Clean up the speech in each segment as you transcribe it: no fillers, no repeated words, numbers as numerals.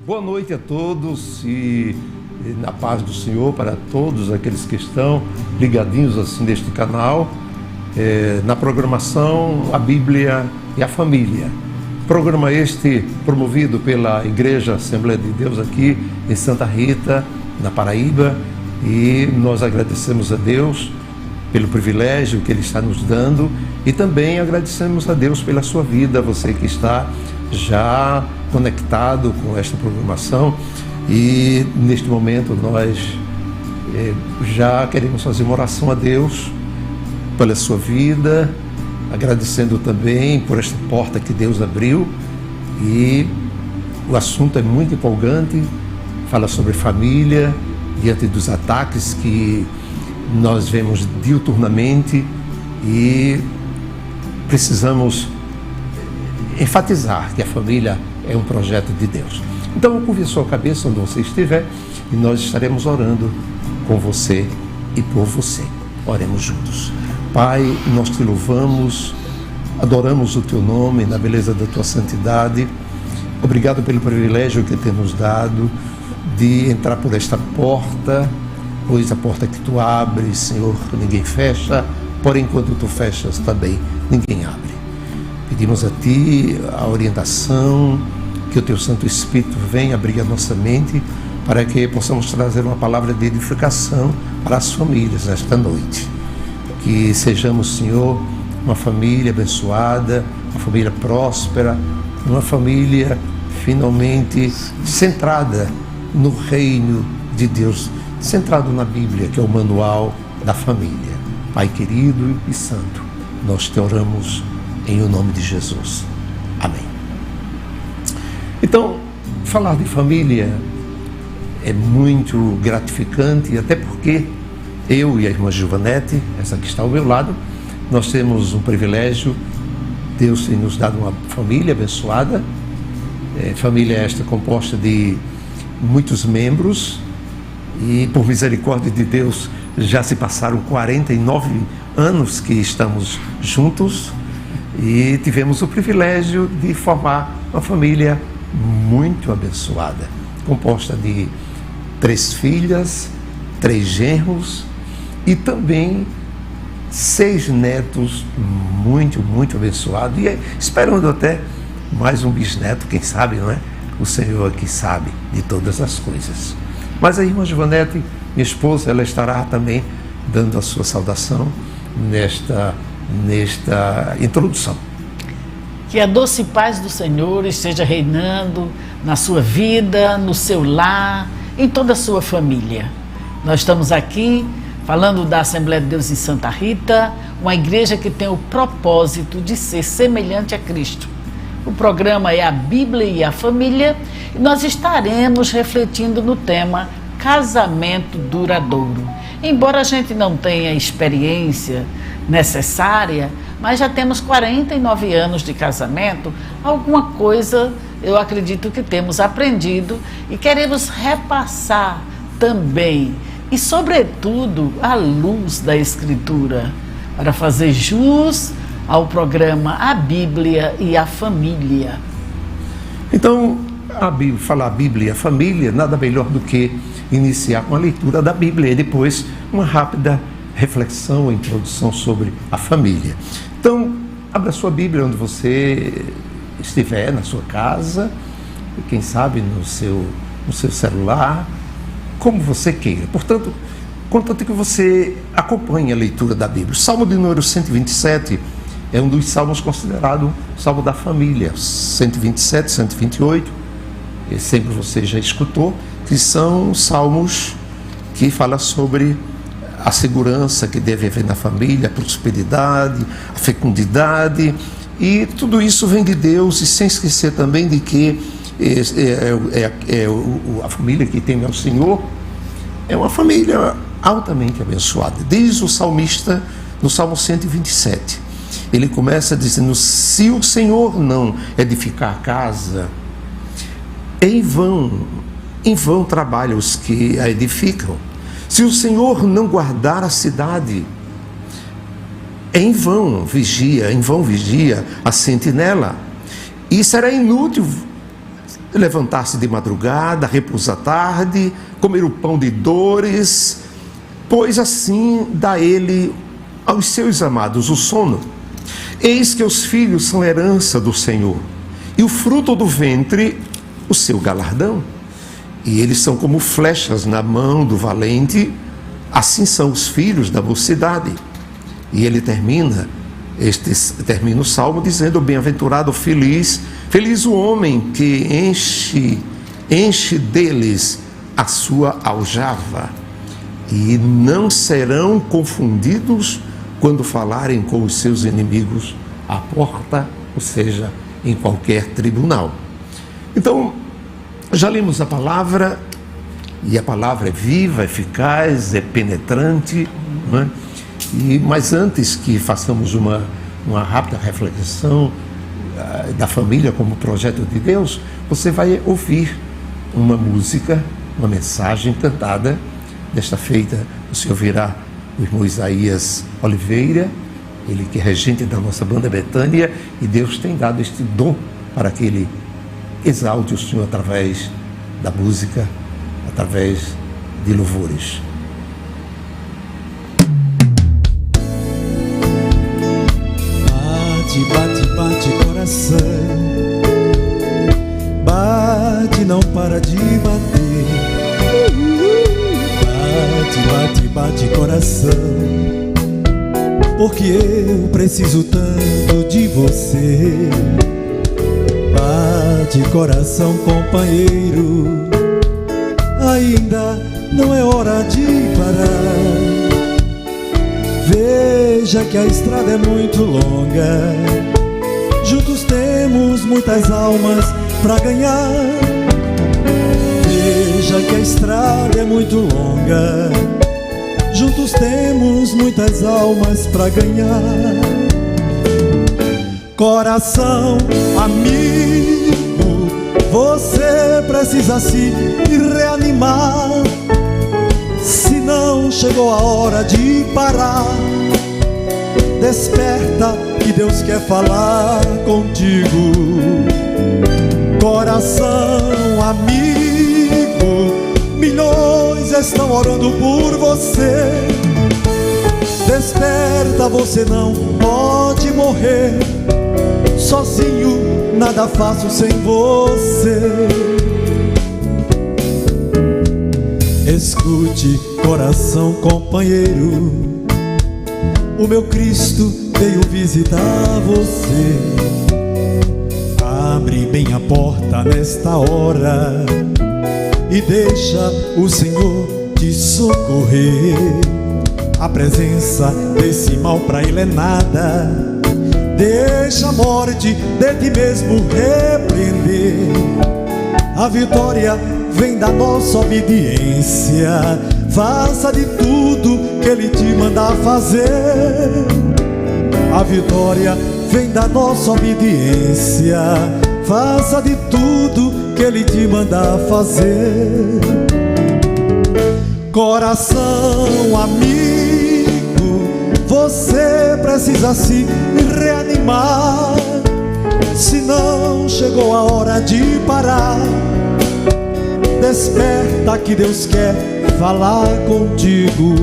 Boa noite a todos e na paz do Senhor para todos aqueles que estão ligadinhos assim neste canal, na programação A Bíblia e a Família. Programa este promovido pela Igreja Assembleia de Deus aqui em Santa Rita, na Paraíba, e nós agradecemos a Deus pelo privilégio que Ele está nos dando e também agradecemos a Deus pela sua vida, você que está já conectado com esta programação. E neste momento nós já queremos fazer uma oração a Deus pela sua vida, agradecendo também por esta porta que Deus abriu. E o assunto é muito empolgante, fala sobre família diante dos ataques que nós vemos diuturnamente e precisamos enfatizar que a família é um projeto de Deus. Então, curve a sua cabeça onde você estiver e nós estaremos orando com você e por você. Oremos juntos. Pai, nós te louvamos, adoramos o teu nome na beleza da tua santidade. Obrigado pelo privilégio que tem nos dado de entrar por esta porta, pois a porta que tu abres, Senhor, ninguém fecha, porém quando tu fechas também ninguém abre. Pedimos a Ti a orientação, que o Teu Santo Espírito venha abrir a nossa mente para que possamos trazer uma palavra de edificação para as famílias nesta noite. Que sejamos, Senhor, uma família abençoada, uma família próspera, uma família finalmente centrada no reino de Deus, centrado na Bíblia, que é o manual da família. Pai querido e santo, nós te oramos em o nome de Jesus. Amém. Então, falar de família é muito gratificante, até porque eu e a irmã Giovanete, essa que está ao meu lado, nós temos um privilégio. Deus tem nos dado uma família abençoada. Família esta composta de muitos membros e, por misericórdia de Deus, já se passaram 49 anos que estamos juntos. E tivemos o privilégio de formar uma família muito abençoada, composta de 3 filhas, 3 genros e também 6 netos muito, muito abençoados. E esperando até mais um bisneto, quem sabe, não é? O Senhor aqui sabe de todas as coisas. Mas a irmã Giovanete, minha esposa, ela estará também dando a sua saudação nesta introdução. Que a doce paz do Senhor esteja reinando na sua vida, no seu lar, em toda a sua família. Nós estamos aqui falando da Assembleia de Deus em Santa Rita, uma igreja que tem o propósito de ser semelhante a Cristo. O programa é A Bíblia e a Família e nós estaremos refletindo no tema Casamento Duradouro. Embora a gente não tenha experiência necessária, mas já temos 49 anos de casamento, alguma coisa eu acredito que temos aprendido e queremos repassar também, e sobretudo à luz da Escritura, para fazer jus ao programa A Bíblia e a Família. Então, falar a Bíblia e a Família, nada melhor do que iniciar com a leitura da Bíblia e depois uma rápida reflexão, introdução sobre a família. Então, abra sua Bíblia onde você estiver, na sua casa, e quem sabe no seu celular, como você queira. Portanto, contanto que você acompanhe a leitura da Bíblia. O Salmo de número 127 é um dos salmos considerado o salmo da família. 127, 128, e sempre você já escutou, que são salmos que falam sobre a segurança que deve haver na família, a prosperidade, a fecundidade, e tudo isso vem de Deus, e sem esquecer também de que a família que tem ao Senhor é uma família altamente abençoada. Diz o salmista no Salmo 127, ele começa dizendo: se o Senhor não edificar a casa, em vão trabalham os que a edificam. Se o Senhor não guardar a cidade, em vão vigia a sentinela. E será inútil levantar-se de madrugada, repousar tarde, comer o pão de dores, pois assim dá ele aos seus amados o sono. Eis que os filhos são herança do Senhor, e o fruto do ventre, o seu galardão. E eles são como flechas na mão do valente, assim são os filhos da mocidade. E ele termina o salmo dizendo: bem-aventurado, feliz o homem que enche deles a sua aljava, e não serão confundidos quando falarem com os seus inimigos à porta, ou seja, em qualquer tribunal. Então, já lemos a palavra, e a palavra é viva, eficaz, é penetrante, não é? Mas antes que façamos uma rápida reflexão da família como projeto de Deus, você vai ouvir uma música, uma mensagem cantada. Desta feita, você ouvirá o irmão Isaías Oliveira, ele que é regente da nossa banda Betânia, e Deus tem dado este dom para que ele exalte o Senhor através da música, através de louvores. Bate, bate, bate coração, bate, não para de bater. Bate, bate, bate coração, porque eu preciso tanto de você. Bate coração, companheiro, ainda não é hora de parar. Veja que a estrada é muito longa, juntos temos muitas almas pra ganhar. Veja que a estrada é muito longa, juntos temos muitas almas pra ganhar. Coração amigo, você precisa se reanimar, senão chegou a hora de parar. Desperta que Deus quer falar contigo. Coração amigo, milhões estão orando por você. Desperta, você não pode morrer sozinho, nada faço sem você. Escute, coração companheiro, o meu Cristo veio visitar você. Abre bem a porta nesta hora e deixa o Senhor te socorrer. A presença desse mal pra ele é nada. Deixa a morte de ti mesmo repreender. A vitória vem da nossa obediência. Faça de tudo que ele te mandar fazer. A vitória vem da nossa obediência. Faça de tudo que ele te mandar fazer. Coração amigo, você precisa se reanimar, senão chegou a hora de parar. Desperta que Deus quer falar contigo.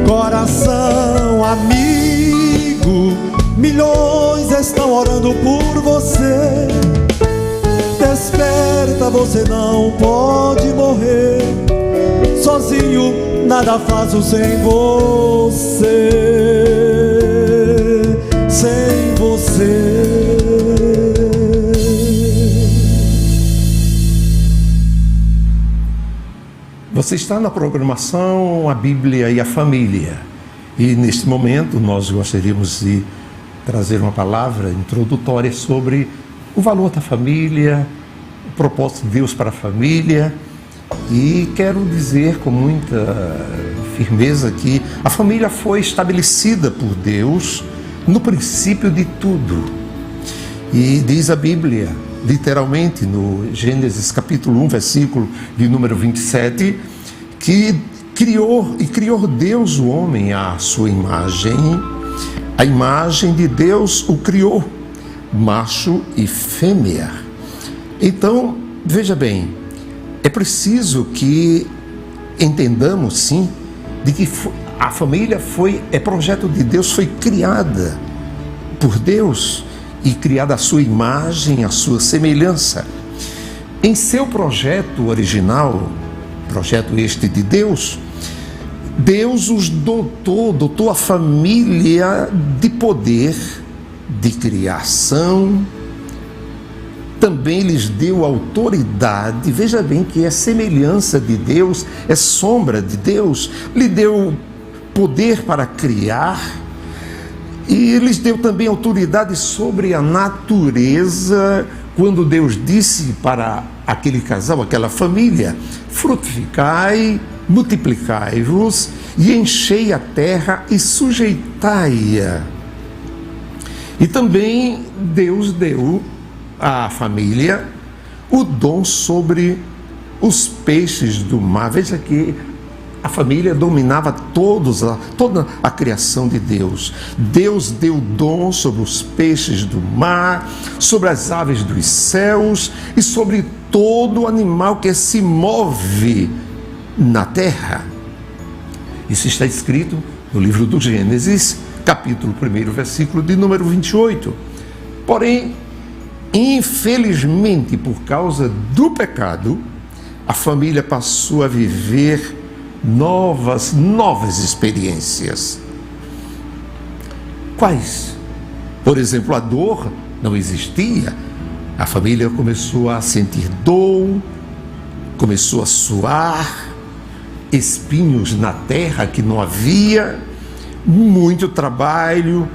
Coração amigo, milhões estão orando por você. Desperta, você não pode morrer sozinho, nada faço sem você. Sem você. Você está na programação A Bíblia e a Família, e neste momento nós gostaríamos de trazer uma palavra introdutória sobre o valor da família, o propósito de Deus para a família. E quero dizer com muita firmeza que a família foi estabelecida por Deus no princípio de tudo. E diz a Bíblia, literalmente, no Gênesis capítulo 1, versículo de número 27, que criou Deus o homem à sua imagem. A imagem de Deus o criou, macho e fêmea. Então, veja bem, é preciso que entendamos, sim, de que a família é projeto de Deus, foi criada por Deus e criada à sua imagem, à sua semelhança. Em seu projeto original, projeto este de Deus, Deus os dotou a família de poder, de criação, também lhes deu autoridade. Veja bem que é semelhança de Deus, é sombra de Deus, lhe deu poder para criar e lhes deu também autoridade sobre a natureza, quando Deus disse para aquele casal, aquela família: frutificai, multiplicai-vos e enchei a terra e sujeitai-a. E também Deus deu à família o dom sobre os peixes do mar. Veja que a família dominava toda a criação de Deus. Deus deu dom sobre os peixes do mar, sobre as aves dos céus e sobre todo animal que se move na terra. Isso está escrito no livro do Gênesis, capítulo 1, versículo de número 28. Porém, infelizmente, por causa do pecado, a família passou a viver novas experiências. Quais? Por exemplo, a dor não existia. A família começou a sentir dor, começou a suar, espinhos na terra que não havia, muito trabalho,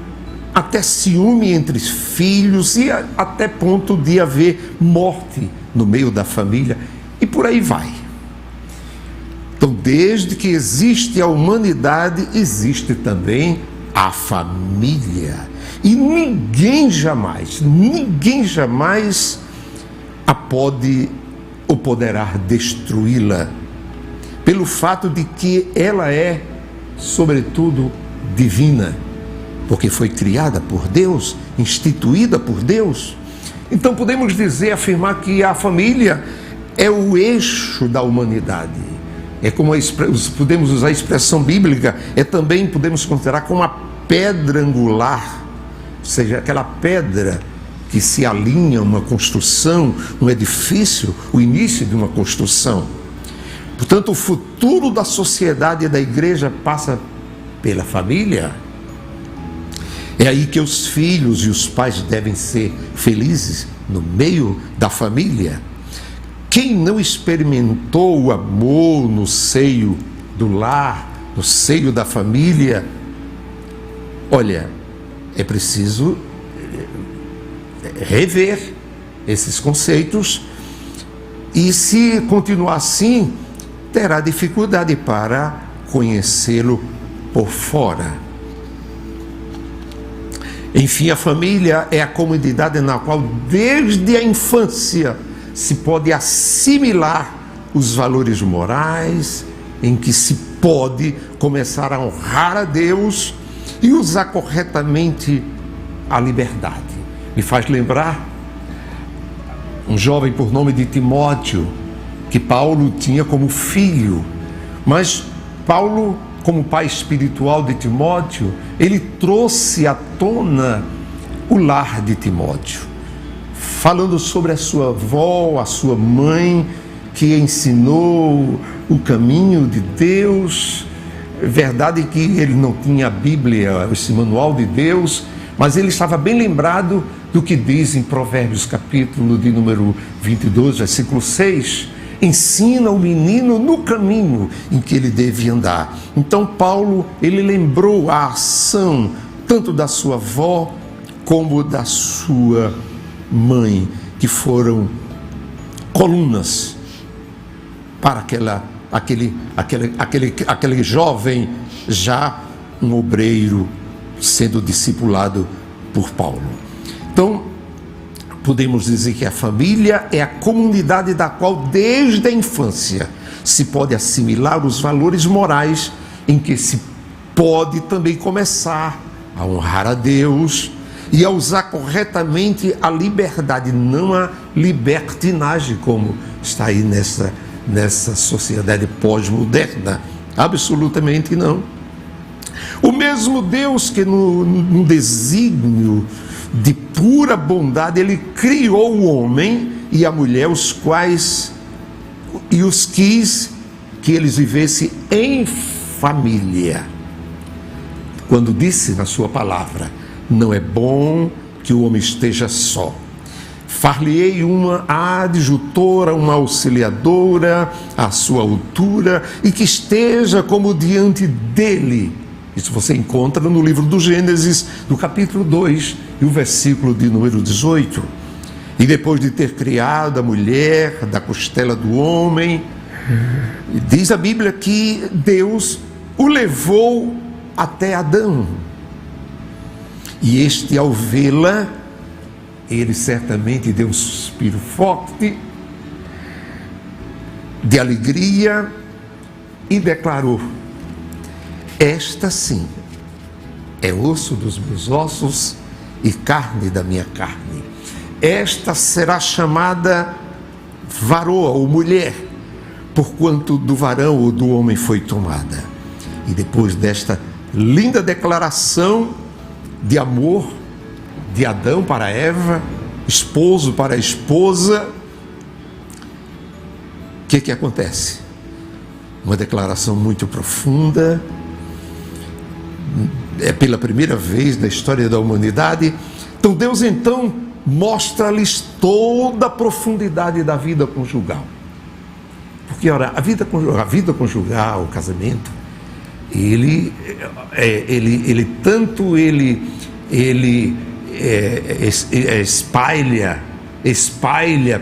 até ciúme entre filhos e até ponto de haver morte no meio da família, e por aí vai. Então, desde que existe a humanidade, existe também a família. E ninguém jamais a pode ou poderá destruí-la, pelo fato de que ela é, sobretudo, divina, porque foi criada por Deus, instituída por Deus. Então podemos afirmar que a família é o eixo da humanidade. É como podemos usar a expressão bíblica, também podemos considerar como a pedra angular, ou seja, aquela pedra que se alinha a uma construção, um edifício, o início de uma construção. Portanto, o futuro da sociedade e da igreja passa pela família. É aí que os filhos e os pais devem ser felizes, no meio da família. Quem não experimentou o amor no seio do lar, no seio da família, olha, é preciso rever esses conceitos, e se continuar assim, terá dificuldade para conhecê-lo por fora. Enfim, a família é a comunidade na qual, desde a infância, se pode assimilar os valores morais, em que se pode começar a honrar a Deus e usar corretamente a liberdade. Me faz lembrar um jovem por nome de Timóteo, que Paulo tinha como filho, mas Paulo, como pai espiritual de Timóteo, ele trouxe à tona o lar de Timóteo, falando sobre a sua avó, a sua mãe, que ensinou o caminho de Deus. Verdade que ele não tinha a Bíblia, esse manual de Deus, mas ele estava bem lembrado do que diz em Provérbios, capítulo de número 22, versículo 6, ensina o menino no caminho em que ele deve andar. Então Paulo, ele lembrou a ação tanto da sua avó como da sua mãe, que foram colunas para aquele jovem, já um obreiro, sendo discipulado por Paulo. Então, podemos dizer que a família é a comunidade da qual, desde a infância, se pode assimilar os valores morais, em que se pode também começar a honrar a Deus, e a usar corretamente a liberdade, não a libertinagem, como está aí nessa sociedade pós-moderna. Absolutamente não. O mesmo Deus que no desígnio de pura bondade, Ele criou o homem e a mulher, os quais os quis que eles vivessem em família. Quando disse na sua palavra: não é bom que o homem esteja só. Far-lhe-ei uma adjutora, uma auxiliadora à sua altura, e que esteja como diante dele. Isso você encontra no livro do Gênesis, no capítulo 2, e o versículo de número 18. E depois de ter criado a mulher da costela do homem, diz a Bíblia que Deus o levou até Adão. E este, ao vê-la, ele certamente deu um suspiro forte de alegria e declarou: esta sim é osso dos meus ossos e carne da minha carne. Esta será chamada varoa ou mulher, porquanto do varão ou do homem foi tomada. E depois desta linda declaração de amor de Adão para Eva, esposo para a esposa, o que acontece? Uma declaração muito profunda. É pela primeira vez na história da humanidade. Então Deus mostra-lhes toda a profundidade da vida conjugal. Porque ora, a vida conjugal, o casamento, ele espalha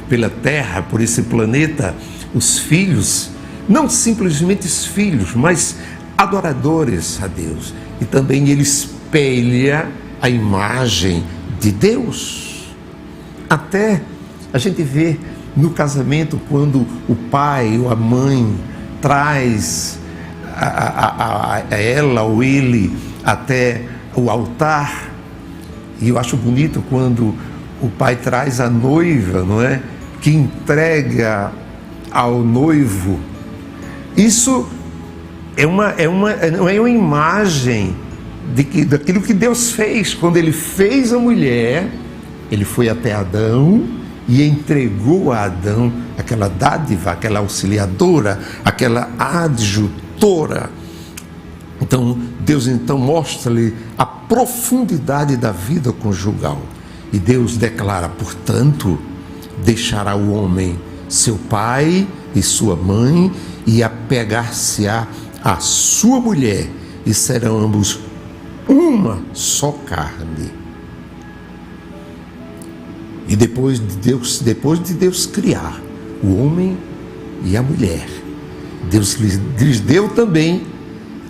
pela terra, por esse planeta, os filhos, não simplesmente os filhos, mas adoradores a Deus. E também ele espelha a imagem de Deus. Até a gente vê no casamento, quando o pai ou a mãe traz a ela ou ele até o altar. E eu acho bonito quando o pai traz a noiva, não é? Que entrega ao noivo. Isso é uma imagem daquilo que Deus fez. Quando Ele fez a mulher, Ele foi até Adão e entregou a Adão aquela dádiva, aquela auxiliadora, aquela adjutora. Então, Deus mostra-lhe a profundidade da vida conjugal. E Deus declara: portanto, deixará o homem seu pai e sua mãe e apegar-se-á à sua mulher, e serão ambos uma só carne. E depois de Deus criar o homem e a mulher, Deus lhes deu também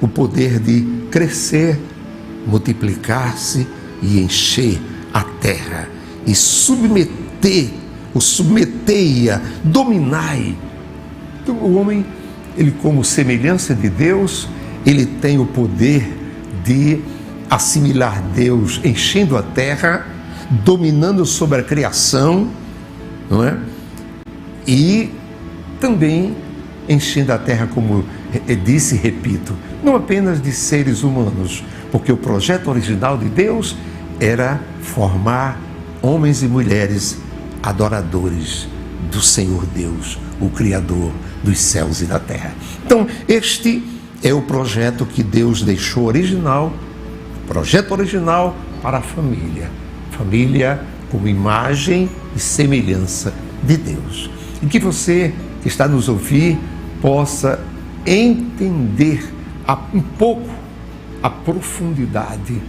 o poder de crescer, multiplicar-se e encher a terra, e submetei-a, dominai. Então, o homem, ele, como semelhança de Deus, ele tem o poder de assimilar Deus, enchendo a terra, dominando sobre a criação, não é? E também enchendo a terra, como disse e repito, não apenas de seres humanos, porque o projeto original de Deus era formar homens e mulheres adoradores do Senhor Deus, o Criador dos céus e da terra. Então, este é o projeto que Deus deixou original, projeto original para a família. Família como imagem e semelhança de Deus. E que você que está nos ouvindo possa entender um pouco a profundidade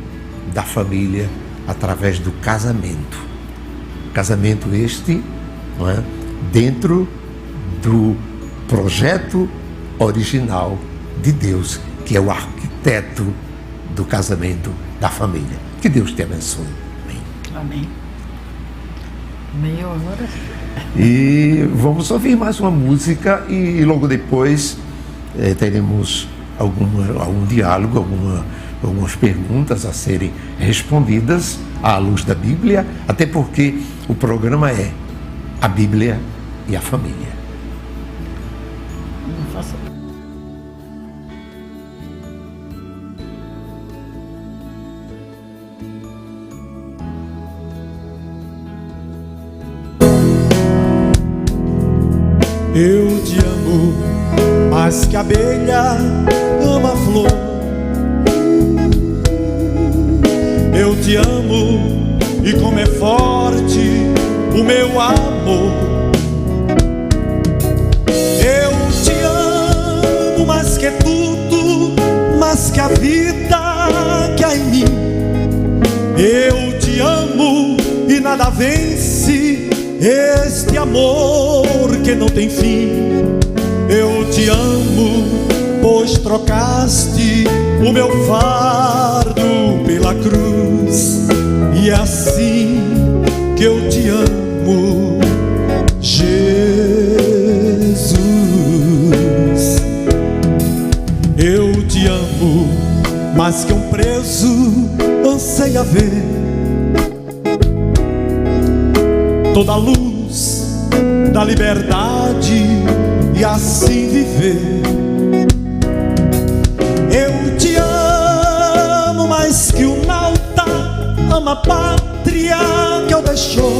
da família através do casamento. Casamento este, não é? Dentro do projeto original de Deus, que é o arquiteto do casamento da família. Que Deus te abençoe. Amém. Meio agora. E vamos ouvir mais uma música e logo depois teremos algum diálogo, alguma algumas perguntas a serem respondidas à luz da Bíblia, até porque o programa é a Bíblia e a família. Não faça. Eu te amo mais que a abelha ama a flor. Eu te amo e como é forte o meu amor. Eu te amo mais que tudo, mais que a vida que há em mim. Eu te amo e nada vence este amor que não tem fim. Eu te amo, pois trocaste o meu fardo pela cruz. E é assim que eu te amo, Jesus. Eu te amo, mais que um preso anseia ver toda a luz da liberdade e assim viver. Eu te amo mais que o nauta ama a pátria que o deixou,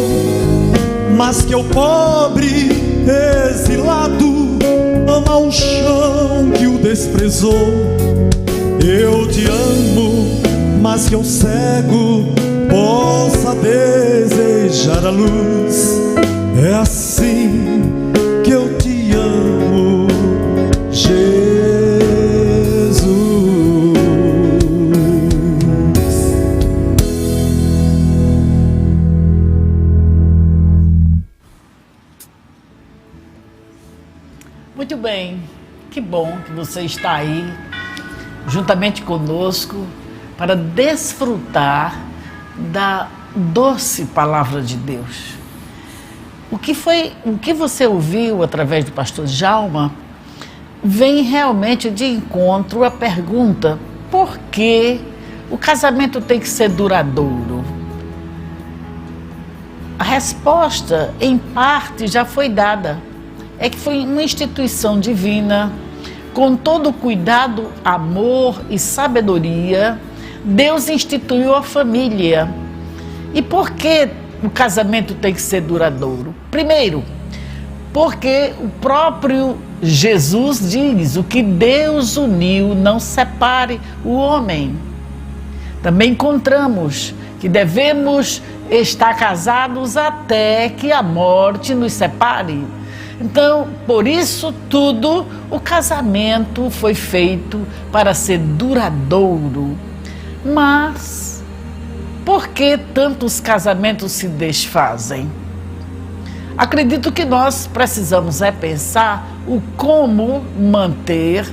mas que o pobre exilado ama o chão que o desprezou. Eu te amo mais que um cego possa desejar a luz. É assim que eu te amo, Jesus. Muito bem, que bom que você está aí juntamente conosco para desfrutar da doce palavra de Deus. O que você ouviu através do pastor Djalma vem realmente de encontro à pergunta: por que o casamento tem que ser duradouro? A resposta, em parte, já foi dada. É que foi uma instituição divina, com todo o cuidado, amor e sabedoria, Deus instituiu a família. E por que o casamento tem que ser duradouro? Primeiro, porque o próprio Jesus diz: o que Deus uniu, não separe o homem. Também encontramos que devemos estar casados até que a morte nos separe. Então, por isso tudo, o casamento foi feito para ser duradouro. Mas por que tantos casamentos se desfazem? Acredito que nós precisamos pensar o como manter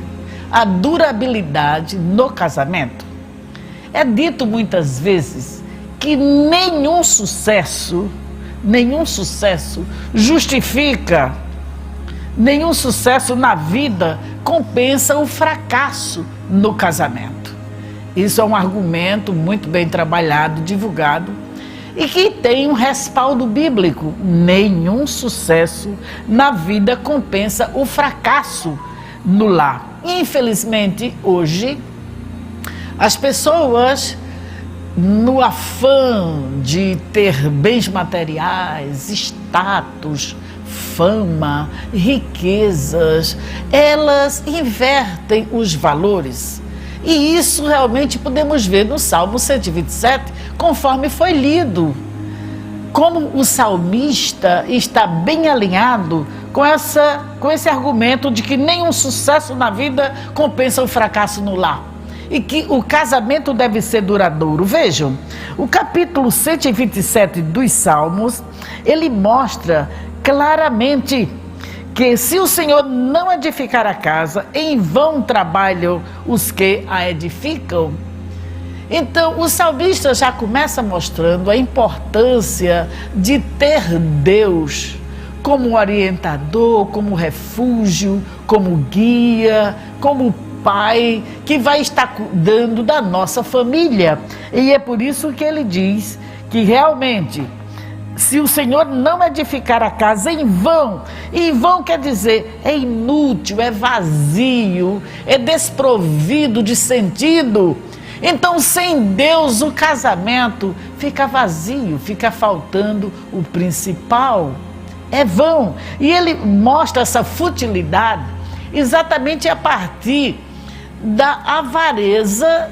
a durabilidade no casamento. É dito muitas vezes que nenhum sucesso justifica, nenhum sucesso na vida compensa o fracasso no casamento. Isso é um argumento muito bem trabalhado, divulgado, e que tem um respaldo bíblico. Nenhum sucesso na vida compensa o fracasso no lar. Infelizmente, hoje, as pessoas, no afã de ter bens materiais, status, fama, riquezas, elas invertem os valores. E isso realmente podemos ver no Salmo 127, conforme foi lido. Como o salmista está bem alinhado com esse argumento de que nenhum sucesso na vida compensa o fracasso no lar. E que o casamento deve ser duradouro. Vejam, o capítulo 127 dos Salmos, ele mostra claramente que se o Senhor não edificar a casa, em vão trabalham os que a edificam. Então, o salmista já começa mostrando a importância de ter Deus como orientador, como refúgio, como guia, como pai que vai estar cuidando da nossa família. E é por isso que ele diz que realmente, se o Senhor não edificar a casa, em vão quer dizer, é inútil, é vazio, é desprovido de sentido. Então, sem Deus, o casamento fica vazio, fica faltando o principal. É vão. E ele mostra essa futilidade exatamente a partir da avareza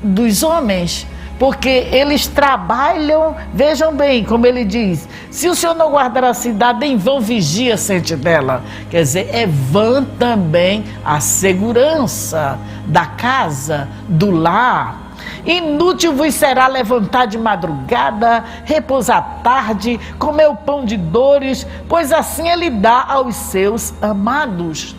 dos homens. Porque eles trabalham, vejam bem, como ele diz, se o Senhor não guardar a cidade, em vão vigia a sentinela. Quer dizer, é vã também a segurança da casa, do lar. Inútil vos será levantar de madrugada, repousar à tarde, comer o pão de dores, pois assim ele dá aos seus amados.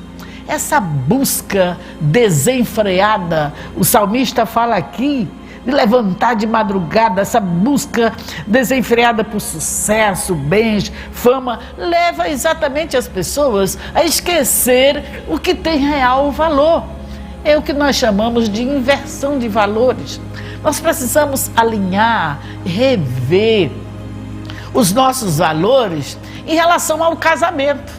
Essa busca desenfreada, o salmista fala aqui, de levantar de madrugada, essa busca desenfreada por sucesso, bens, fama, leva exatamente as pessoas a esquecer o que tem real valor. É o que nós chamamos de inversão de valores. Nós precisamos alinhar, rever os nossos valores em relação ao casamento.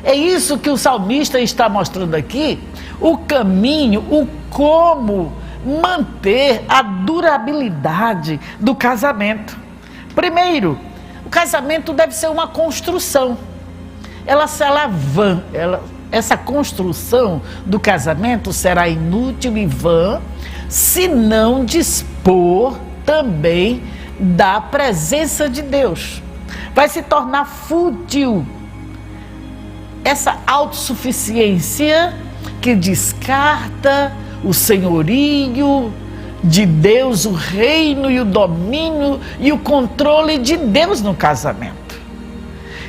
É isso que o salmista está mostrando aqui, o caminho, o como manter a durabilidade do casamento. Primeiro, o casamento deve ser uma construção. Ela será vã, essa construção do casamento será inútil e vã se não dispor também da presença de Deus. Vai se tornar fútil essa autossuficiência que descarta o senhorio de Deus, o reino e o domínio e o controle de Deus no casamento.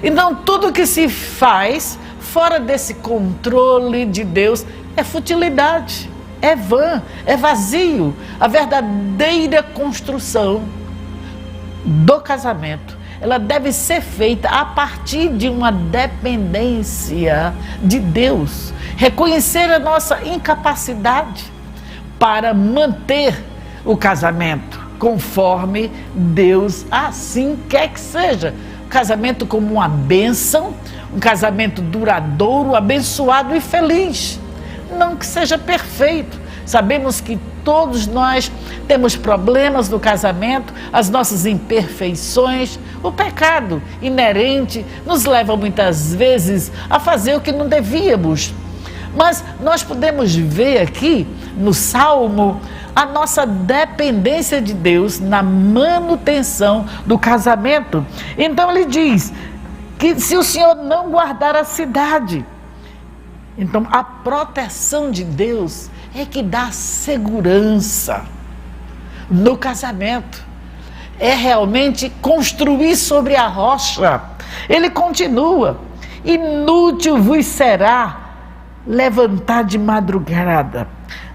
Então, tudo que se faz fora desse controle de Deus é futilidade, é vã, é vazio. A verdadeira construção do casamento, ela deve ser feita a partir de uma dependência de Deus. Reconhecer a nossa incapacidade para manter o casamento conforme Deus assim quer que seja. O casamento como uma bênção, um casamento duradouro, abençoado e feliz. Não que seja perfeito. Sabemos que todos nós temos problemas no casamento, as nossas imperfeições, o pecado inerente nos leva muitas vezes a fazer o que não devíamos. Mas nós podemos ver aqui no Salmo a nossa dependência de Deus na manutenção do casamento. Então ele diz que se o Senhor não guardar a cidade, então a proteção de Deus é que dá segurança no casamento. É realmente construir sobre a rocha. Ele continua: inútil vos será levantar de madrugada.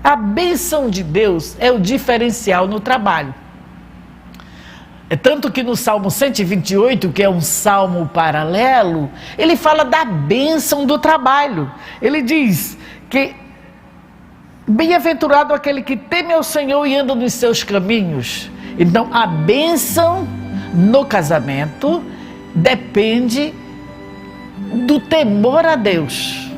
A bênção de Deus é o diferencial no trabalho. É tanto que no Salmo 128, que é um salmo paralelo, ele fala da bênção do trabalho. Ele diz que bem-aventurado aquele que teme ao Senhor e anda nos seus caminhos. Então, a bênção no casamento depende do temor a Deus.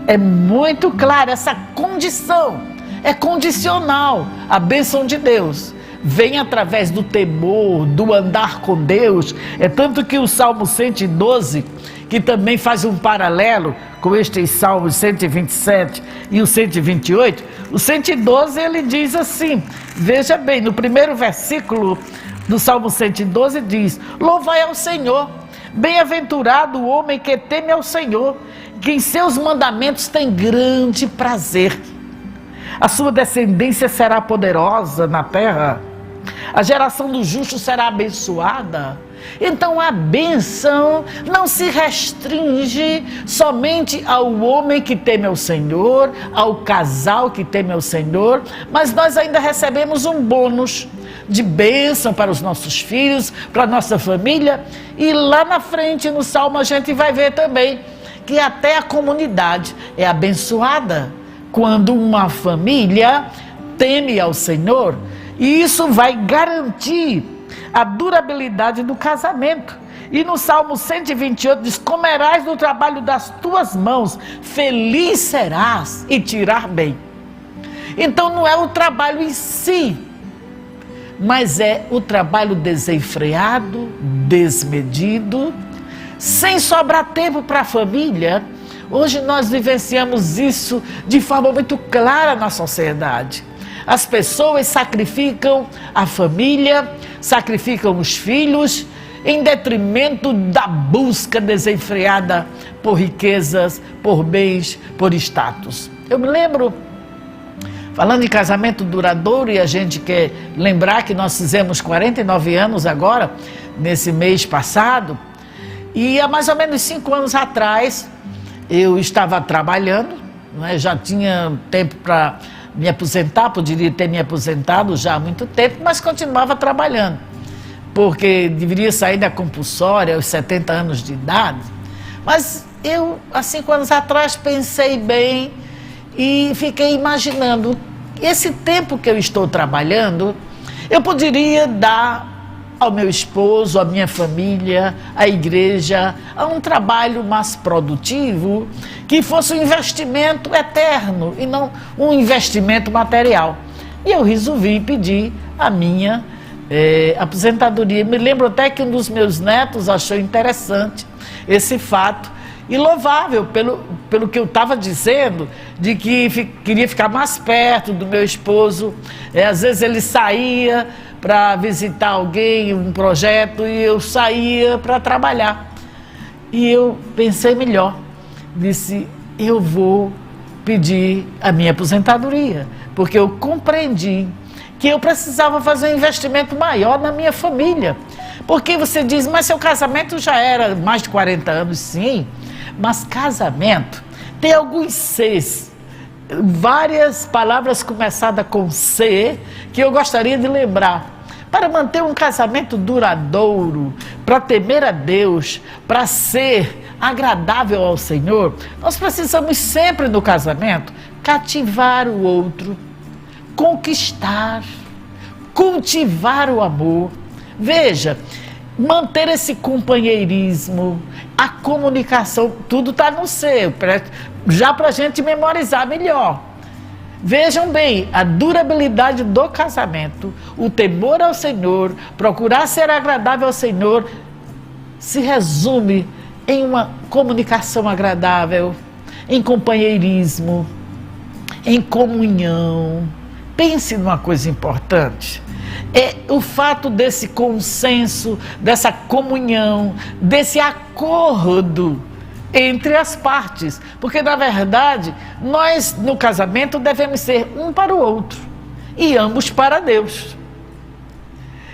É muito claro, essa condição é condicional. A bênção de Deus vem através do temor, do andar com Deus. É tanto que o Salmo 112, que também faz um paralelo com estes Salmos 127 e o 128, o 112 ele diz assim, veja bem, no primeiro versículo do Salmo 112 diz: louvai ao Senhor, bem-aventurado o homem que teme ao Senhor, que em seus mandamentos tem grande prazer. A sua descendência será poderosa na terra, a geração do justo será abençoada. Então a bênção não se restringe somente ao homem que teme ao Senhor, ao casal que teme ao Senhor, mas nós ainda recebemos um bônus de bênção para os nossos filhos, para a nossa família. E lá na frente no Salmo a gente vai ver também que até a comunidade é abençoada quando uma família teme ao Senhor, e isso vai garantir a durabilidade do casamento. E no Salmo 128 diz: comerás do trabalho das tuas mãos, feliz serás e te irá bem. Então não é o trabalho em si, mas é o trabalho desenfreado, desmedido, sem sobrar tempo para a família. Hoje nós vivenciamos isso de forma muito clara na sociedade. As pessoas sacrificam a família, sacrificam os filhos, em detrimento da busca desenfreada por riquezas, por bens, por status. Eu me lembro, falando em casamento duradouro, e a gente quer lembrar que nós fizemos 49 anos agora, nesse mês passado, e há mais ou menos 5 anos atrás, eu estava trabalhando, né, já tinha tempo para me aposentar, poderia ter me aposentado já há muito tempo, mas continuava trabalhando, porque deveria sair da compulsória aos 70 anos de idade. Mas eu, há 5 anos atrás, pensei bem e fiquei imaginando, esse tempo que eu estou trabalhando, eu poderia dar ao meu esposo, à minha família, à igreja, a um trabalho mais produtivo, que fosse um investimento eterno e não um investimento material. E eu resolvi pedir a minha aposentadoria. Me lembro até que um dos meus netos achou interessante esse fato, e louvável pelo que eu estava dizendo, de que queria ficar mais perto do meu esposo. Às vezes ele saía para visitar alguém, um projeto, e eu saía para trabalhar. E eu pensei melhor, disse: eu vou pedir a minha aposentadoria, porque eu compreendi que eu precisava fazer um investimento maior na minha família. Porque você diz: mas seu casamento já era mais de 40 anos, sim, mas casamento tem alguns Cs, várias palavras começadas com C, que eu gostaria de lembrar. Para manter um casamento duradouro, para temer a Deus, para ser agradável ao Senhor, nós precisamos sempre no casamento cativar o outro, conquistar, cultivar o amor. Veja, manter esse companheirismo, a comunicação, tudo está no seu, já para a gente memorizar melhor. Vejam bem, a durabilidade do casamento, o temor ao Senhor, procurar ser agradável ao Senhor, se resume em uma comunicação agradável, em companheirismo, em comunhão. Pense numa coisa importante: é o fato desse consenso, dessa comunhão, desse acordo entre as partes, porque na verdade nós no casamento devemos ser um para o outro e ambos para Deus.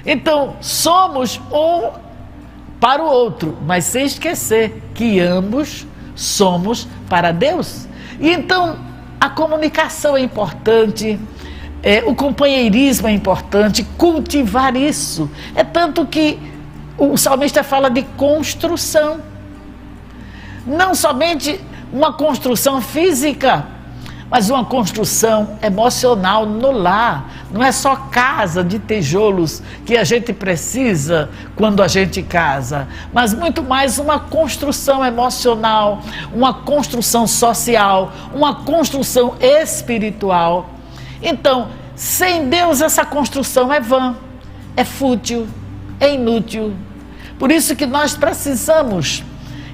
Então somos um para o outro, mas sem esquecer que ambos somos para Deus. E então a comunicação é importante, o companheirismo é importante, cultivar isso. É tanto que o salmista fala de construção. Não somente uma construção física, mas uma construção emocional no lar. Não é só casa de tijolos que a gente precisa quando a gente casa, mas muito mais uma construção emocional, uma construção social, uma construção espiritual. Então, sem Deus essa construção é vã, é fútil, é inútil. Por isso que nós precisamos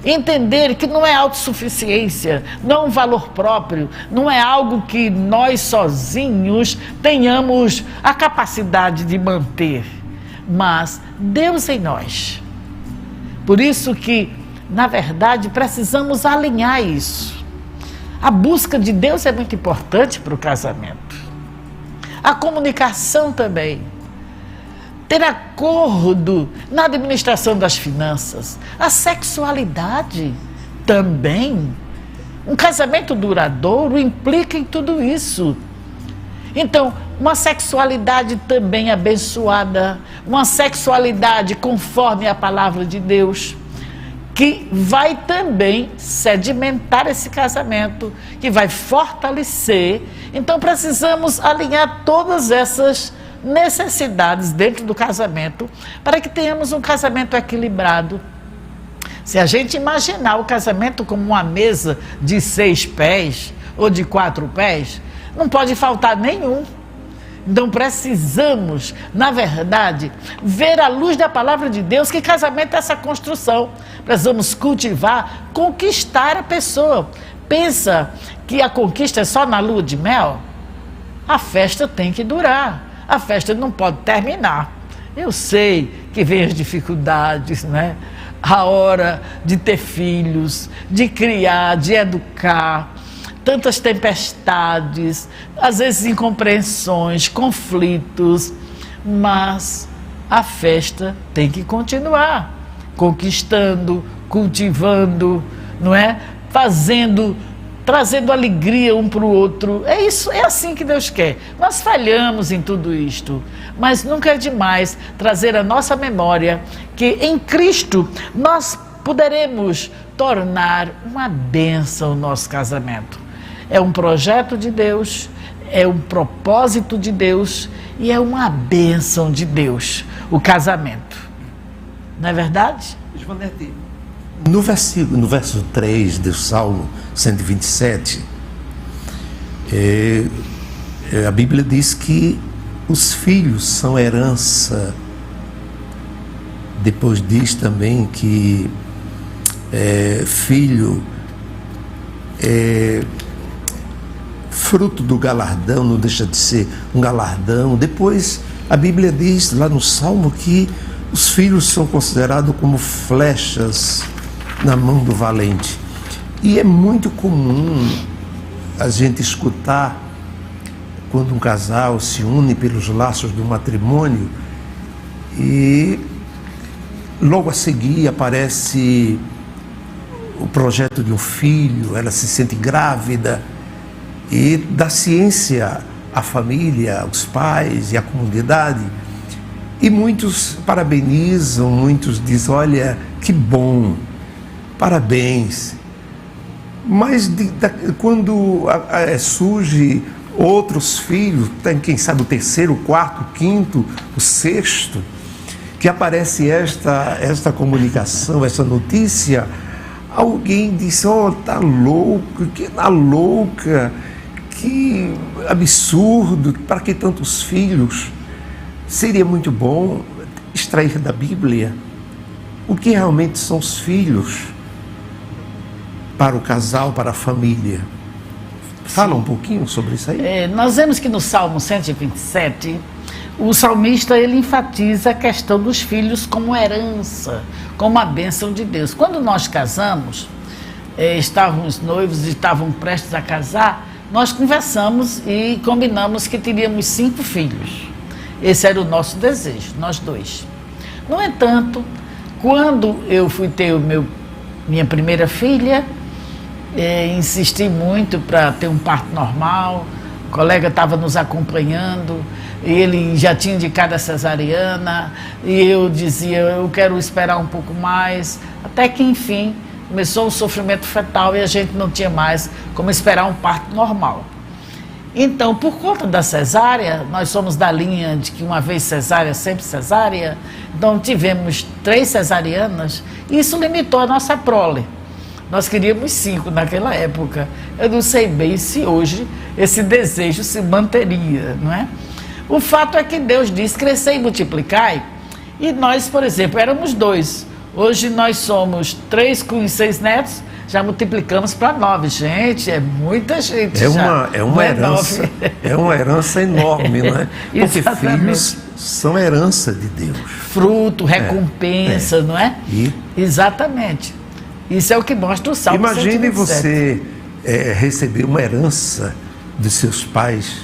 entender que não é autossuficiência, não é um valor próprio, não é algo que nós sozinhos tenhamos a capacidade de manter, mas Deus em nós. Por isso que, na verdade, precisamos alinhar isso. A busca de Deus é muito importante para o casamento. A comunicação também. Ter acordo na administração das finanças. A sexualidade também. Um casamento duradouro implica em tudo isso. Então, uma sexualidade também abençoada, uma sexualidade conforme a palavra de Deus. que vai também sedimentar esse casamento, que vai fortalecer. Então precisamos alinhar todas essas necessidades dentro do casamento para que tenhamos um casamento equilibrado. Se a gente imaginar o casamento como uma mesa de 6 pés ou de 4 pés, não pode faltar nenhum. Então precisamos, na verdade, ver à luz da palavra de Deus que casamento é essa construção. Precisamos cultivar, conquistar a pessoa. Pensa que a conquista é só na lua de mel? A festa tem que durar, a festa não pode terminar. Eu sei que vem as dificuldades, né? A hora de ter filhos, de criar, de educar, tantas tempestades, às vezes incompreensões, conflitos, mas a festa tem que continuar, conquistando, cultivando, não é? Trazendo alegria um para o outro. É isso, é assim que Deus quer. Nós falhamos em tudo isto, mas nunca é demais trazer à nossa memória que em Cristo nós poderemos tornar uma bênção o nosso casamento. É um projeto de Deus, é um propósito de Deus e é uma bênção de Deus, o casamento. Não é verdade? No verso 3 do Salmo 127, a Bíblia diz que os filhos são herança. Depois diz também que filho é fruto do galardão, não deixa de ser um galardão. Depois a Bíblia diz lá no Salmo que os filhos são considerados como flechas na mão do valente. E é muito comum a gente escutar quando um casal se une pelos laços do matrimônio e logo a seguir aparece o projeto de um filho, ela se sente grávida e dá ciência à família, aos pais e à comunidade. E muitos parabenizam, muitos dizem, olha, que bom, parabéns. Mas quando surge outros filhos, tem quem sabe o terceiro, o quarto, o quinto, o sexto, que aparece esta comunicação, essa notícia, alguém disse, tá louco, que louca, que absurdo, para que tantos filhos? Seria muito bom extrair da Bíblia o que realmente são os filhos para o casal, para a família. Fala um pouquinho sobre isso aí. Nós vemos que no Salmo 127, o salmista ele enfatiza a questão dos filhos como herança, como a bênção de Deus. Quando nós casamos, estávamos noivos e estavam prestes a casar, nós conversamos e combinamos que teríamos 5 filhos. Esse era o nosso desejo, nós dois. No entanto, quando eu fui ter minha primeira filha, insisti muito para ter um parto normal, o colega estava nos acompanhando, ele já tinha indicado a cesariana, e eu dizia, eu quero esperar um pouco mais, até que enfim, começou o sofrimento fetal e a gente não tinha mais como esperar um parto normal. Então, por conta da cesárea, nós somos da linha de que uma vez cesárea, sempre cesárea, então tivemos 3 cesarianas e isso limitou a nossa prole. Nós queríamos 5 naquela época. Eu não sei bem se hoje esse desejo se manteria, não é? O fato é que Deus diz, crescei e multiplicai, e nós, por exemplo, éramos 2. Hoje nós somos 3 com 6 netos, já multiplicamos para 9. Gente, é muita gente. É uma herança enorme, não é? Porque filhos são herança de Deus. Fruto, recompensa, não é? Exatamente. Isso é o que mostra o Salmo 127. Imagine você receber uma herança de seus pais.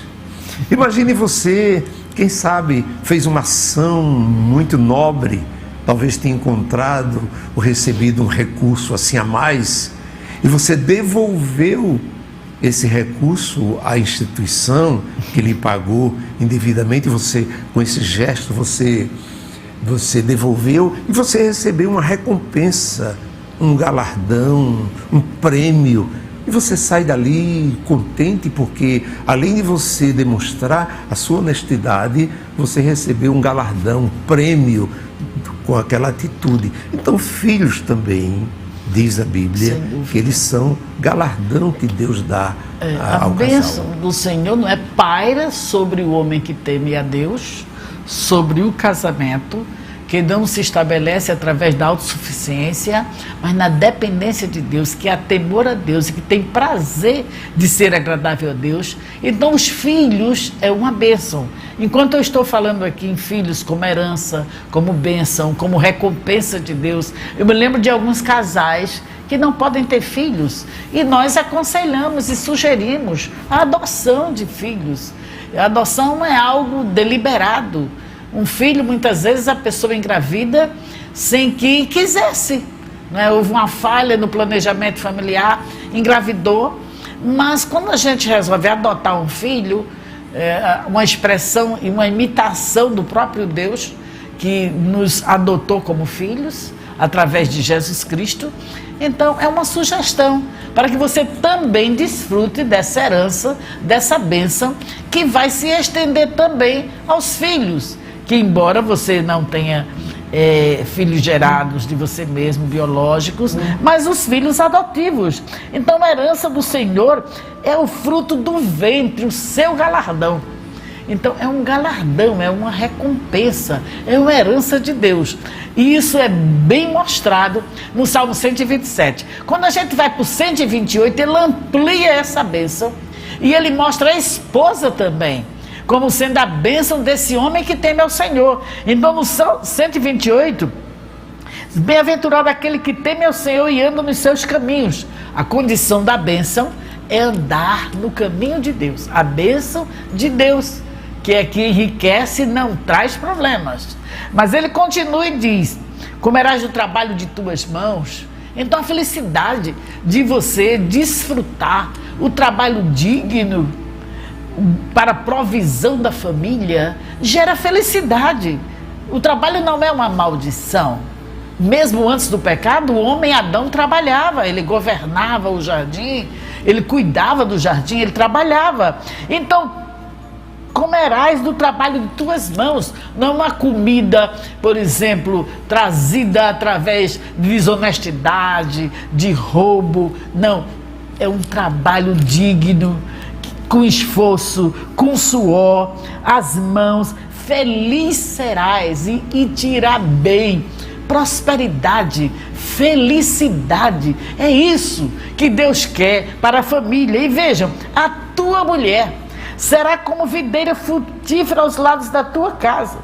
Imagine você, quem sabe, fez uma ação muito nobre, talvez tenha encontrado ou recebido um recurso assim a mais, e você devolveu esse recurso à instituição que lhe pagou indevidamente, você, com esse gesto, você devolveu e você recebeu uma recompensa um galardão, um prêmio. E você sai dali contente porque, além de você demonstrar a sua honestidade, você recebeu um galardão, um prêmio com aquela atitude. Então, filhos também, diz a Bíblia, que eles são galardão que Deus dá ao casal. A bênção do Senhor não é paira sobre o homem que teme a Deus, sobre o casamento, que não se estabelece através da autossuficiência, mas na dependência de Deus, que há temor a Deus e que tem prazer de ser agradável a Deus. Então os filhos é uma bênção. Enquanto eu estou falando aqui em filhos como herança, como bênção, como recompensa de Deus, eu me lembro de alguns casais que não podem ter filhos, e nós aconselhamos e sugerimos a adoção de filhos. A adoção não é algo deliberado. Um filho, muitas vezes, a pessoa engravida sem que quisesse. Né? Houve uma falha no planejamento familiar, engravidou, mas quando a gente resolve adotar um filho, uma expressão e uma imitação do próprio Deus, que nos adotou como filhos, através de Jesus Cristo, então é uma sugestão para que você também desfrute dessa herança, dessa bênção, que vai se estender também aos filhos, que embora você não tenha filhos gerados de você mesmo, biológicos, mas os filhos adotivos. Então a herança do Senhor é o fruto do ventre, o seu galardão. Então é um galardão, é uma recompensa, é uma herança de Deus. E isso é bem mostrado no Salmo 127. Quando a gente vai para o 128, ele amplia essa bênção e ele mostra a esposa também como sendo a bênção desse homem que teme ao Senhor. Então no Salmo 128, bem-aventurado aquele que teme ao Senhor e anda nos seus caminhos. A condição da bênção é andar no caminho de Deus. A bênção de Deus, que é que enriquece e não traz problemas. Mas ele continua e diz: comerás do trabalho de tuas mãos. Então a felicidade de você desfrutar o trabalho digno para a provisão da família gera felicidade. O trabalho não é uma maldição. Mesmo antes do pecado, o homem Adão trabalhava, ele governava o jardim, ele cuidava do jardim, ele trabalhava. Então, comerás do trabalho de tuas mãos, não uma comida, por exemplo, trazida através de desonestidade, de roubo, não, é um trabalho digno, com esforço, com suor, as mãos, feliz serás e te irá bem. Prosperidade, felicidade, é isso que Deus quer para a família. E vejam, a tua mulher será como videira frutífera aos lados da tua casa,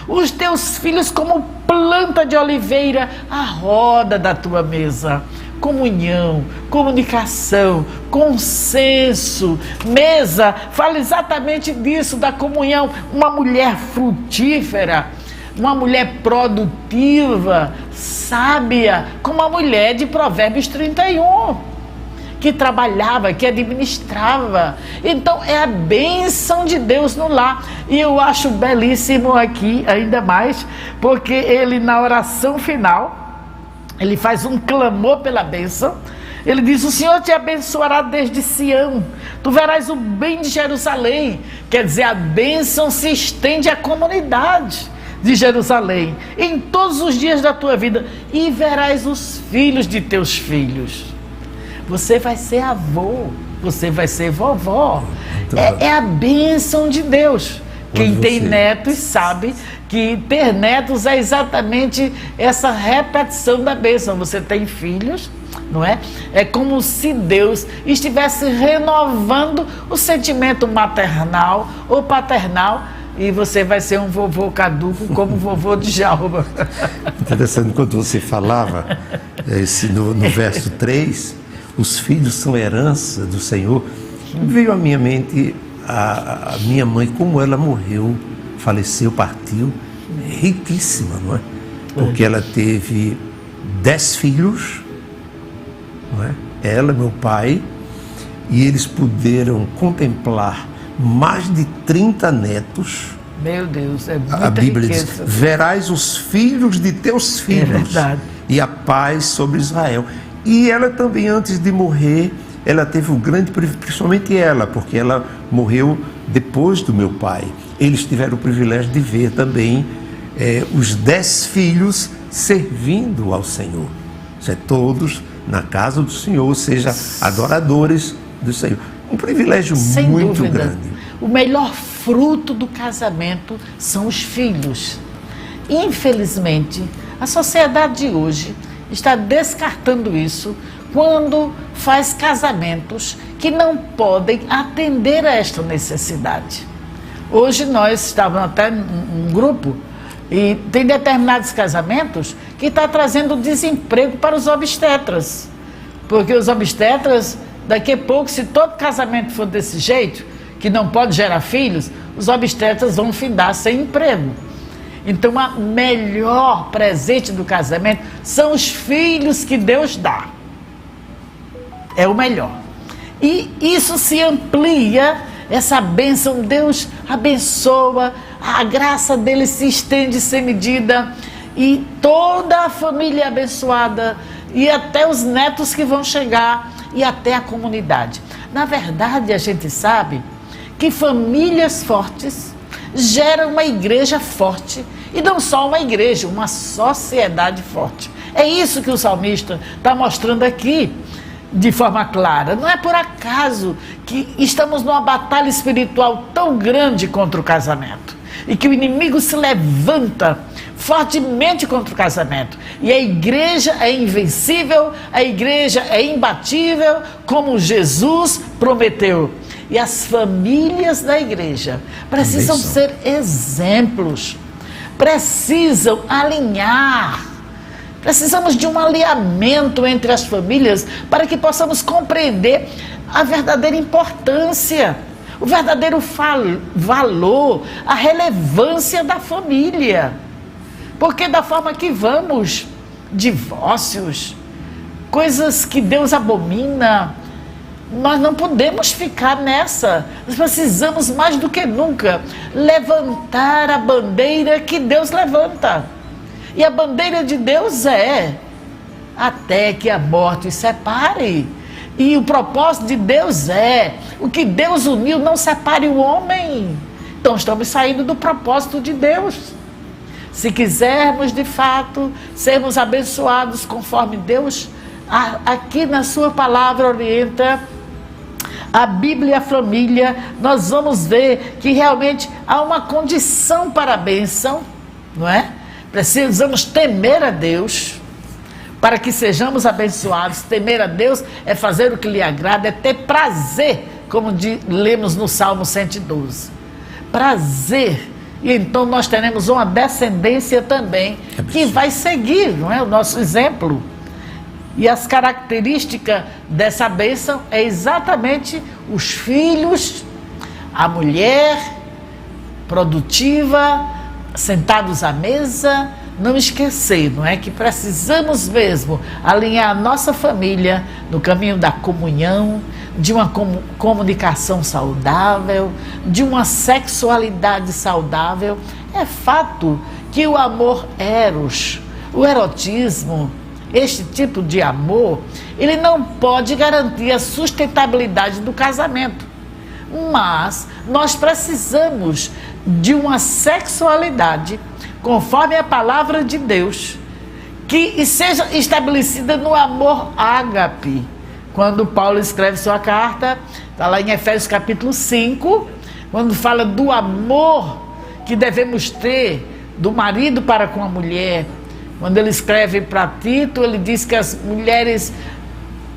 os teus filhos como planta de oliveira à roda da tua mesa. Comunhão, comunicação, consenso, mesa, fala exatamente disso, da comunhão. Uma mulher frutífera, uma mulher produtiva, sábia, como a mulher de Provérbios 31, que trabalhava, que administrava. Então é a bênção de Deus no lar. E eu acho belíssimo aqui, ainda mais, porque ele, na oração final, ele faz um clamor pela bênção. Ele diz: o Senhor te abençoará desde Sião, tu verás o bem de Jerusalém. Quer dizer, a bênção se estende à comunidade de Jerusalém em todos os dias da tua vida, e verás os filhos de teus filhos. Você vai ser avô, você vai ser vovó. É a bênção de Deus. Quem tem netos sabe que ter netos é exatamente essa repetição da bênção. Você tem filhos, não é? É como se Deus estivesse renovando o sentimento maternal ou paternal, e você vai ser um vovô caduco como o vovô de Djalma. Interessante, quando você falava no verso 3, os filhos são herança do Senhor, veio à minha mente a minha mãe, como ela morreu, faleceu, partiu, riquíssima, não é? Porque ela teve 10 filhos, não é? Ela, meu pai, e eles puderam contemplar mais de 30 netos. Meu Deus, é muita A Bíblia riqueza. diz: verás os filhos de teus filhos. É verdade. e a paz sobre Israel. E ela também, antes de morrer, ela teve o grande privilégio, principalmente ela, porque ela morreu depois do meu pai. Eles tiveram o privilégio de ver também os 10 filhos servindo ao Senhor. Todos na casa do Senhor, ou seja, adoradores do Senhor. Um privilégio sem muito dúvida, grande. O melhor fruto do casamento são os filhos. Infelizmente, a sociedade de hoje está descartando isso quando faz casamentos que não podem atender a esta necessidade. Hoje nós estávamos até num grupo e tem determinados casamentos que está trazendo desemprego para os obstetras, porque os obstetras, daqui a pouco, se todo casamento for desse jeito, que não pode gerar filhos, os obstetras vão findar sem emprego. Então, o melhor presente do casamento são os filhos que Deus dá. É o melhor. E isso se amplia, essa bênção, Deus abençoa, a graça dele se estende sem medida, e toda a família é abençoada, e até os netos que vão chegar, e até a comunidade. Na verdade, a gente sabe que famílias fortes geram uma igreja forte, e não só uma igreja, uma sociedade forte. É isso que o salmista está mostrando aqui de forma clara. Não é por acaso que estamos numa batalha espiritual tão grande contra o casamento, e que o inimigo se levanta fortemente contra o casamento, e a igreja é invencível, a igreja é imbatível, como Jesus prometeu. E as famílias da igreja precisam ser exemplos, precisam alinhar. Precisamos de um alinhamento entre as famílias para que possamos compreender a verdadeira importância, o verdadeiro valor, a relevância da família. Porque da forma que vamos, divórcios, coisas que Deus abomina, nós não podemos ficar nessa. Nós precisamos mais do que nunca levantar a bandeira que Deus levanta. E a bandeira de Deus é até que a morte separe. E o propósito de Deus é o que Deus uniu, não separe o homem. Então estamos saindo do propósito de Deus. Se quisermos de fato sermos abençoados conforme Deus aqui na sua palavra orienta, a Bíblia e a família, nós vamos ver que realmente há uma condição para a bênção, não é? Precisamos temer a Deus para que sejamos abençoados. Temer a Deus é fazer o que lhe agrada, é ter prazer, como lemos no Salmo 112. Prazer. E então nós teremos uma descendência também que vai seguir, não é, o nosso exemplo. E as características dessa bênção é exatamente os filhos, a mulher produtiva, sentados à mesa. Não esquecer, não é, que precisamos mesmo alinhar a nossa família no caminho da comunhão, de uma comunicação saudável, de uma sexualidade saudável. É fato que o amor eros, o erotismo, este tipo de amor, ele não pode garantir a sustentabilidade do casamento. Mas nós precisamos de uma sexualidade conforme a palavra de Deus, que seja estabelecida no amor ágape. Quando Paulo escreve sua carta, está lá em Efésios capítulo 5, quando fala do amor que devemos ter do marido para com a mulher. Quando ele escreve para Tito, ele diz que as mulheres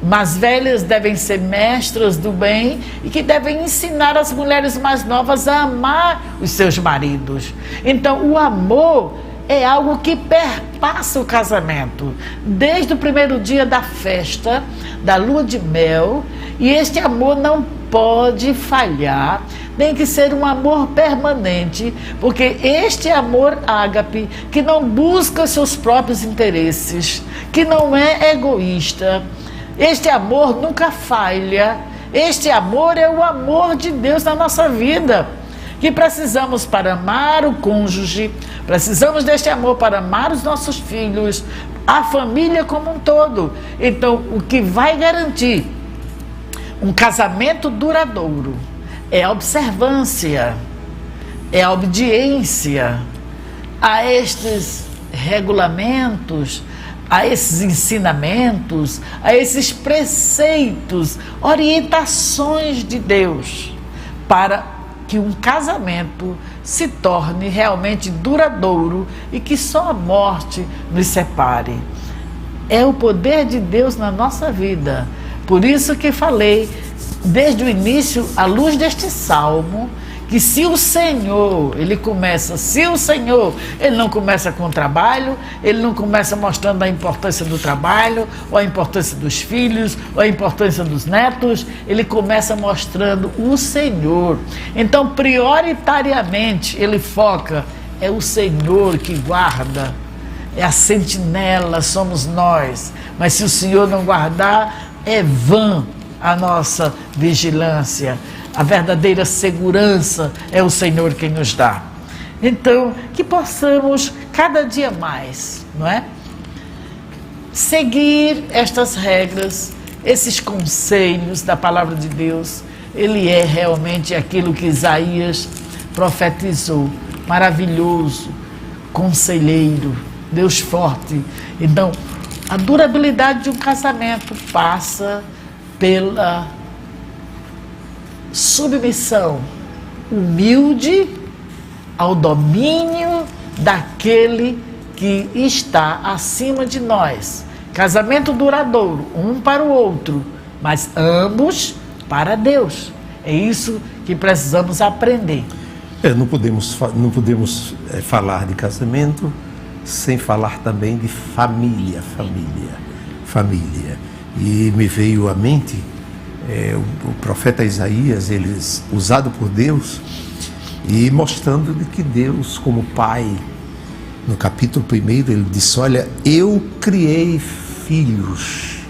mais velhas devem ser mestras do bem e que devem ensinar as mulheres mais novas a amar os seus maridos. Então, o amor é algo que perpassa o casamento, desde o primeiro dia da festa, da lua de mel, e este amor não pode falhar, tem que ser um amor permanente, porque este amor ágape, que não busca seus próprios interesses, que não é egoísta, este amor nunca falha. Este amor é o amor de Deus na nossa vida, que precisamos para amar o cônjuge, precisamos deste amor para amar os nossos filhos, a família como um todo. Então, o que vai garantir um casamento duradouro é a observância, é a obediência a estes regulamentos, a esses ensinamentos, a esses preceitos, orientações de Deus, para que um casamento se torne realmente duradouro e que só a morte nos separe. É o poder de Deus na nossa vida. Por isso que falei desde o início, à luz deste salmo, que se o Senhor ele não começa com o trabalho, ele não começa mostrando a importância do trabalho, ou a importância dos filhos, ou a importância dos netos, ele começa mostrando o Senhor. Então, prioritariamente, ele foca, é o Senhor que guarda, é a sentinela, somos nós. Mas se o Senhor não guardar, é vã a nossa vigilância. A verdadeira segurança é o Senhor quem nos dá. Então, que possamos cada dia mais, não é? Seguir estas regras, esses conselhos da palavra de Deus. Ele é realmente aquilo que Isaías profetizou. Maravilhoso, conselheiro, Deus forte. Então, a durabilidade de um casamento passa pela submissão humilde ao domínio daquele que está acima de nós. Casamento duradouro, um para o outro, mas ambos para Deus. É isso que precisamos aprender. Não podemos falar de casamento sem falar também de família. E me veio à mente o profeta Isaías, ele usado por Deus, e mostrando-lhe que Deus, como Pai, no capítulo 1, ele disse: olha, eu criei filhos.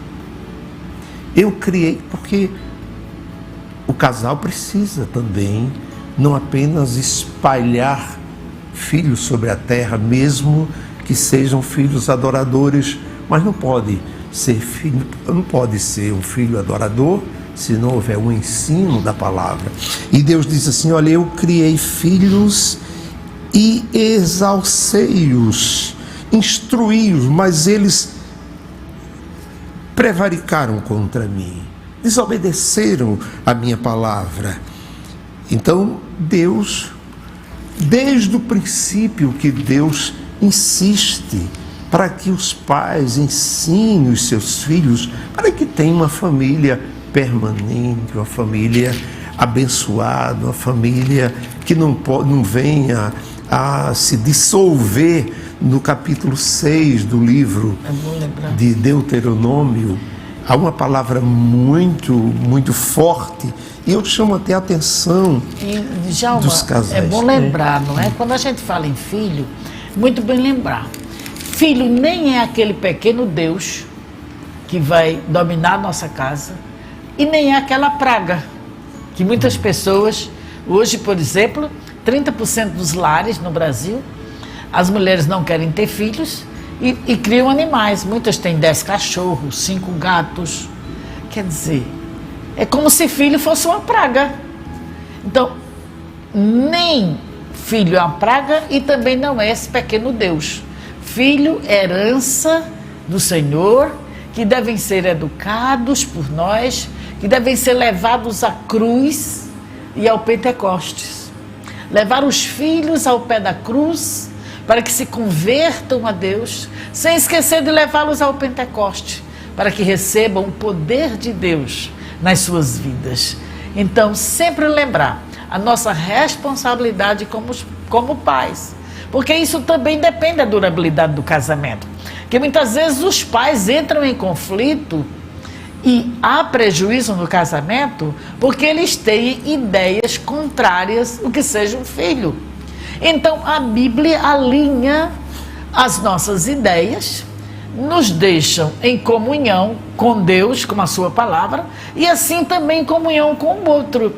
Eu criei, porque o casal precisa também não apenas espalhar filhos sobre a terra, mesmo que sejam filhos adoradores, mas não pode ser um filho adorador se não houver um ensino da palavra. E Deus diz assim: olha, eu criei filhos e exalcei-os, instruí-os, mas eles prevaricaram contra mim, desobedeceram a minha palavra. Então Deus, desde o princípio que Deus insiste para que os pais ensinem os seus filhos, para que tenham uma família permanente, uma família abençoada, uma família que não venha a se dissolver. No capítulo 6 do livro de Deuteronômio, há uma palavra muito forte, e eu chamo até a atenção dos casais. É bom lembrar, não é? Quando a gente fala em filho, muito bem lembrar. Filho nem é aquele pequeno Deus que vai dominar a nossa casa, e nem é aquela praga que muitas pessoas, hoje, por exemplo, 30% dos lares no Brasil, as mulheres não querem ter filhos e criam animais. Muitas têm 10 cachorros, 5 gatos. Quer dizer, é como se filho fosse uma praga. Então, nem filho é uma praga e também não é esse pequeno Deus. Filho é herança do Senhor, que devem ser educados por nós, que devem ser levados à cruz e ao Pentecostes. Levar os filhos ao pé da cruz para que se convertam a Deus, sem esquecer de levá-los ao Pentecoste, para que recebam o poder de Deus nas suas vidas. Então, sempre lembrar a nossa responsabilidade como pais, porque isso também depende da durabilidade do casamento. Porque muitas vezes os pais entram em conflito e há prejuízo no casamento porque eles têm ideias contrárias do que seja um filho. Então a Bíblia alinha as nossas ideias, nos deixam em comunhão com Deus, com a sua palavra, e assim também em comunhão com o outro.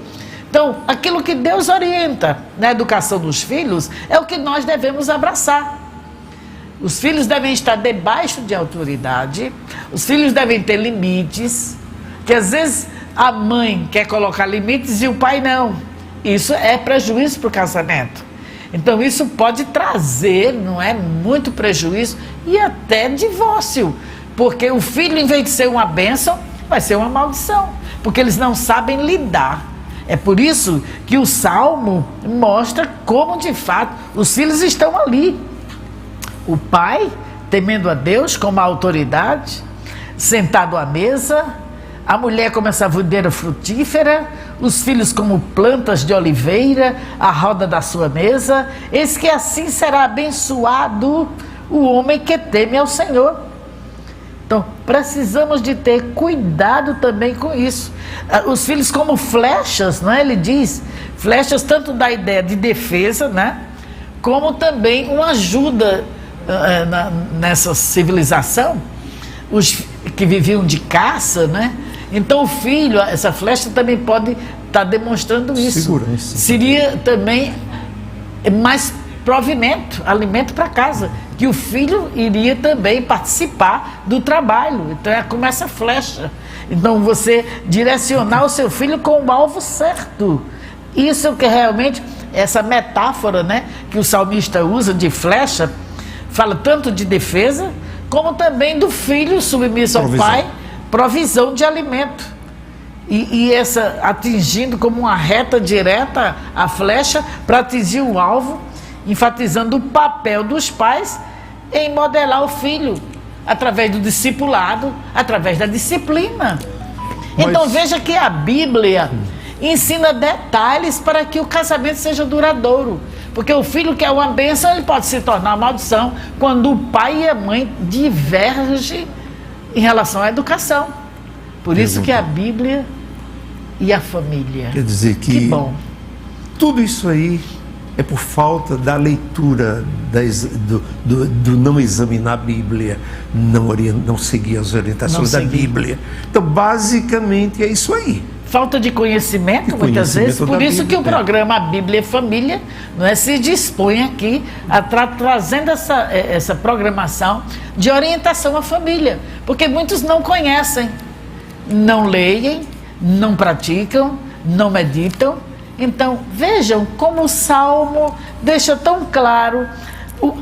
Então, aquilo que Deus orienta na educação dos filhos é o que nós devemos abraçar. Os filhos devem estar debaixo de autoridade, os filhos devem ter limites, que às vezes a mãe quer colocar limites e o pai não. Isso é prejuízo para o casamento. Então isso pode trazer, não é, muito prejuízo e até divórcio, porque o filho, em vez de ser uma bênção, vai ser uma maldição, porque eles não sabem lidar. É por isso que o Salmo mostra como de fato os filhos estão ali. O pai, temendo a Deus como a autoridade, sentado à mesa, a mulher como essa videira frutífera, os filhos como plantas de oliveira, à roda da sua mesa. Eis que assim será abençoado o homem que teme ao Senhor. Então, precisamos de ter cuidado também com isso. Os filhos como flechas, né? Ele diz, flechas tanto da ideia de defesa, né? Como também uma ajuda nessa civilização, os que viviam de caça, né? Então o filho, essa flecha também pode estar demonstrando isso. Segurança. Seria também mais provimento, alimento para casa, que o filho iria também participar do trabalho. Então é como essa flecha. Então você direcionar o seu filho com o alvo certo. Isso que realmente, essa metáfora, né, que o salmista usa de flecha, fala tanto de defesa, como também do filho submisso ao pai, provisão de alimento. E essa atingindo como uma reta direta a flecha para atingir o alvo, enfatizando o papel dos pais em modelar o filho através do discipulado, através da disciplina. Então veja que a Bíblia ensina detalhes para que o casamento seja duradouro. Porque o filho que é uma bênção, ele pode se tornar uma maldição quando o pai e a mãe divergem em relação à educação. Por isso que a Bíblia e a família. Quer dizer que bom. Tudo isso aí é por falta da leitura, do não examinar a Bíblia, não seguir as orientações da Bíblia. Então, basicamente, é isso aí. Falta de conhecimento, muitas vezes. Por isso que o programa A Bíblia e Família, não é, se dispõe aqui a trazendo essa programação de orientação à família. Porque muitos não conhecem, não leem, não praticam, não meditam. Então, vejam como o Salmo deixa tão claro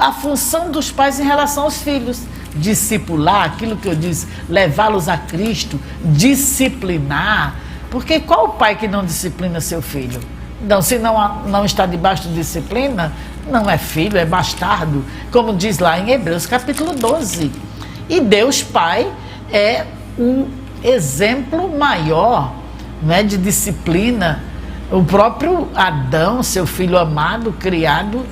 a função dos pais em relação aos filhos. Discipular, aquilo que eu disse, levá-los a Cristo, disciplinar. Porque qual o pai que não disciplina seu filho? Então, se não está debaixo de disciplina, não é filho, é bastardo. Como diz lá em Hebreus capítulo 12. E Deus Pai é um exemplo maior, né, de disciplina. O próprio Adão, seu filho amado, criado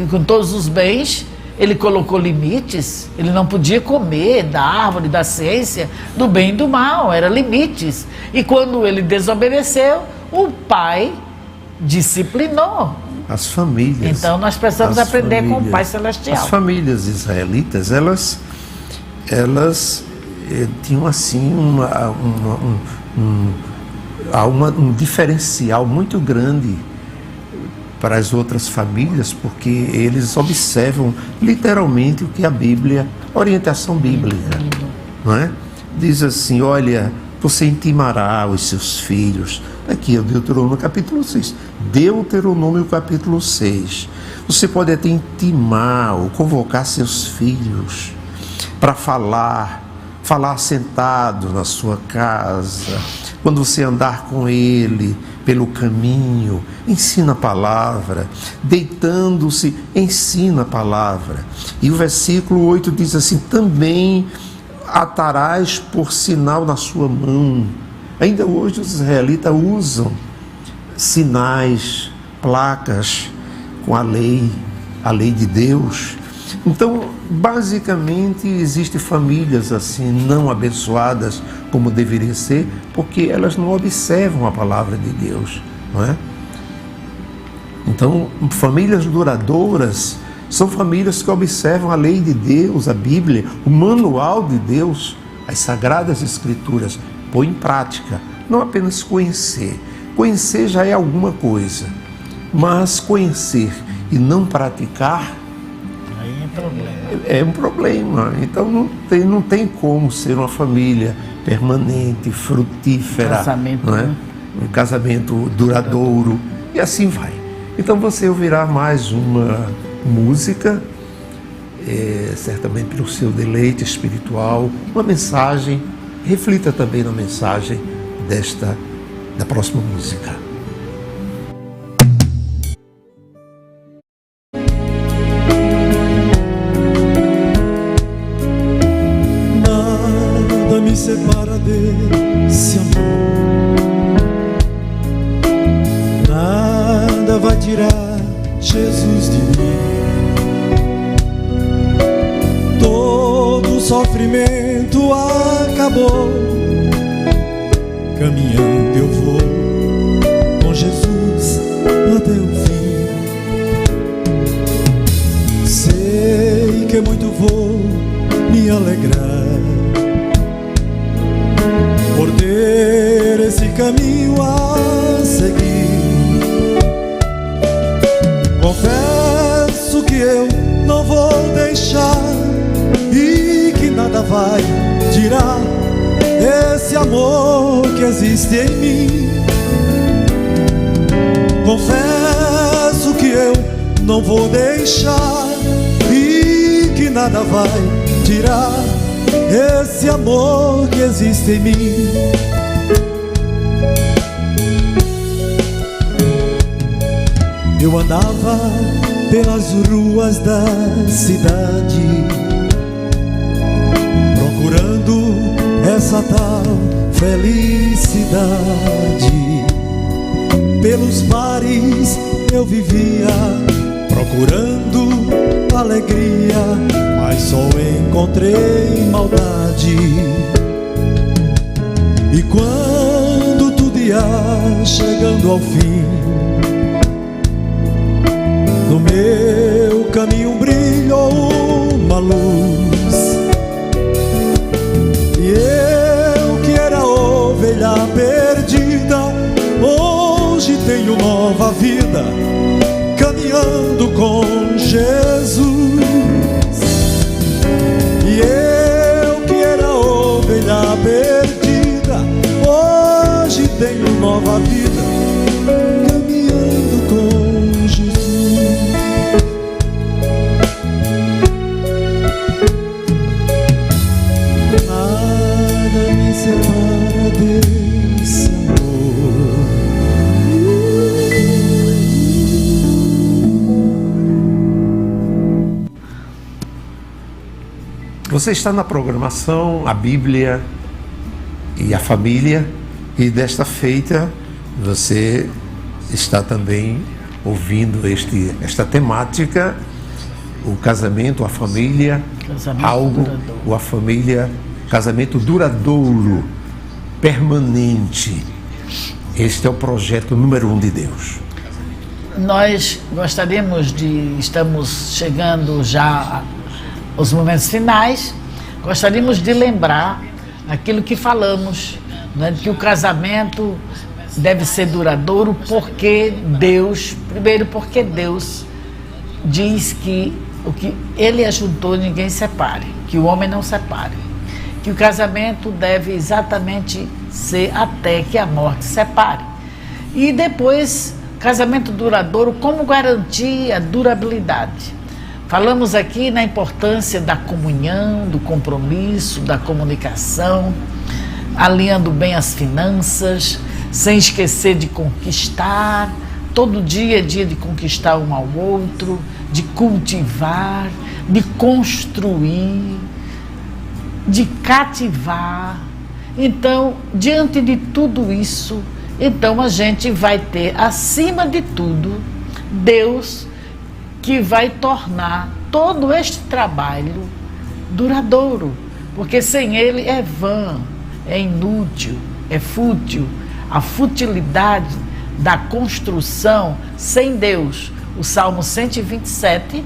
com todos os bens, ele colocou limites. Ele não podia comer da árvore da ciência do bem e do mal, eram limites. E quando ele desobedeceu, o pai disciplinou. As famílias. Então nós precisamos aprender com o Pai Celestial. As famílias israelitas, elas tinham assim um diferencial muito grande para as outras famílias, porque eles observam literalmente o que a Bíblia, orientação bíblica, não é? Diz assim, olha, você intimará os seus filhos. Aqui é o Deuteronômio capítulo 6. Deuteronômio capítulo 6. Você pode até intimar ou convocar seus filhos para falar sentado na sua casa, quando você andar com ele pelo caminho, ensina a palavra, deitando-se, ensina a palavra. E o versículo 8 diz assim, também atarás por sinal na sua mão. Ainda hoje os israelitas usam sinais, placas com a lei de Deus. Então, basicamente, existem famílias assim, não abençoadas como deveria ser, porque elas não observam a palavra de Deus, não é? Então, famílias duradouras são famílias que observam a lei de Deus, a Bíblia, o manual de Deus, as Sagradas Escrituras, põe em prática, não apenas conhecer, Conhecer já é alguma coisa, mas conhecer e não praticar Aí é problema. é um problema. Então não tem como ser uma família permanente, frutífera, Casamento, não é? né? Um casamento duradouro, e assim vai. Então você ouvirá mais uma música, certamente pelo seu deleite espiritual, uma mensagem. Reflita também na mensagem da próxima música. Nada me separa desse amor, nada vai tirar Jesus de mim. Todo sofrimento acabou, caminhando eu vou com Jesus até o fim. Sei que muito vou me alegrar por ter esse caminho a seguir. Confesso que eu não vou deixar e que nada vai tirar esse amor que existe em mim. Confesso que eu não vou deixar e que nada vai tirar esse amor que existe em mim. Eu andava pelas ruas da cidade procurando essa tal felicidade. Pelos bares eu vivia procurando alegria, mas só encontrei maldade. E quando tudo ia chegando ao fim, no meu caminho brilhou uma luz. E eu que era ovelha perdida, hoje tenho nova vida, caminhando com Jesus. E eu que era ovelha perdida, hoje tenho nova vida, caminhando com Jesus. Nada me separa desse amor. Você está na programação A Bíblia e a Família, e desta feita você está também ouvindo esta temática, o casamento, a família, casamento duradouro, permanente. Este é o projeto número 1 de Deus. Nós gostaríamos estamos chegando já aos momentos finais, gostaríamos de lembrar aquilo que falamos, né, que o casamento deve ser duradouro porque Deus diz que o que Ele ajuntou ninguém separe, que o homem não separe, que o casamento deve exatamente ser até que a morte separe. E depois, casamento duradouro, como garantir a durabilidade? Falamos aqui na importância da comunhão, do compromisso, da comunicação, alinhando bem as finanças, sem esquecer de conquistar. Todo dia é dia de conquistar um ao outro, de cultivar, de construir, de cativar. Então, diante de tudo isso, então a gente vai ter, acima de tudo, Deus, que vai tornar todo este trabalho duradouro, porque sem Ele é vã, é inútil, é fútil. A futilidade da construção sem Deus, o Salmo 127,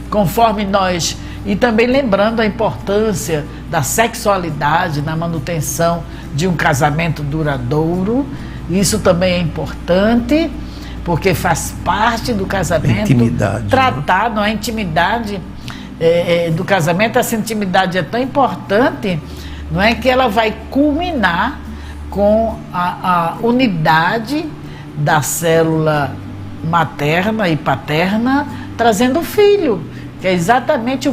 conforme nós, e também lembrando a importância da sexualidade na manutenção de um casamento duradouro, Isso também é importante, porque faz parte do casamento. Intimidade. Tratar, não é intimidade do casamento. Essa intimidade é tão importante, não é, que ela vai culminar com a unidade da célula materna e paterna, trazendo o filho, que é exatamente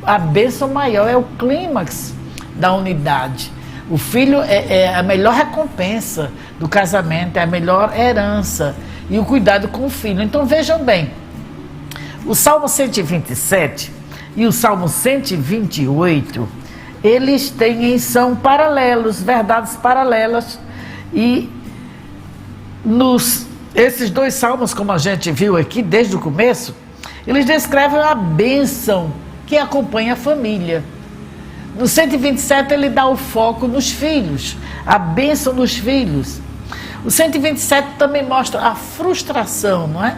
a bênção maior, é o clímax da unidade. O filho é a melhor recompensa do casamento, é a melhor herança, e o cuidado com o filho. Então vejam bem, o Salmo 127 e o Salmo 128, eles são paralelos, verdades paralelas, e esses dois salmos, como a gente viu aqui desde o começo, eles descrevem a bênção que acompanha a família. No 127 ele dá o foco nos filhos, a bênção dos filhos. O 127 também mostra a frustração, não é?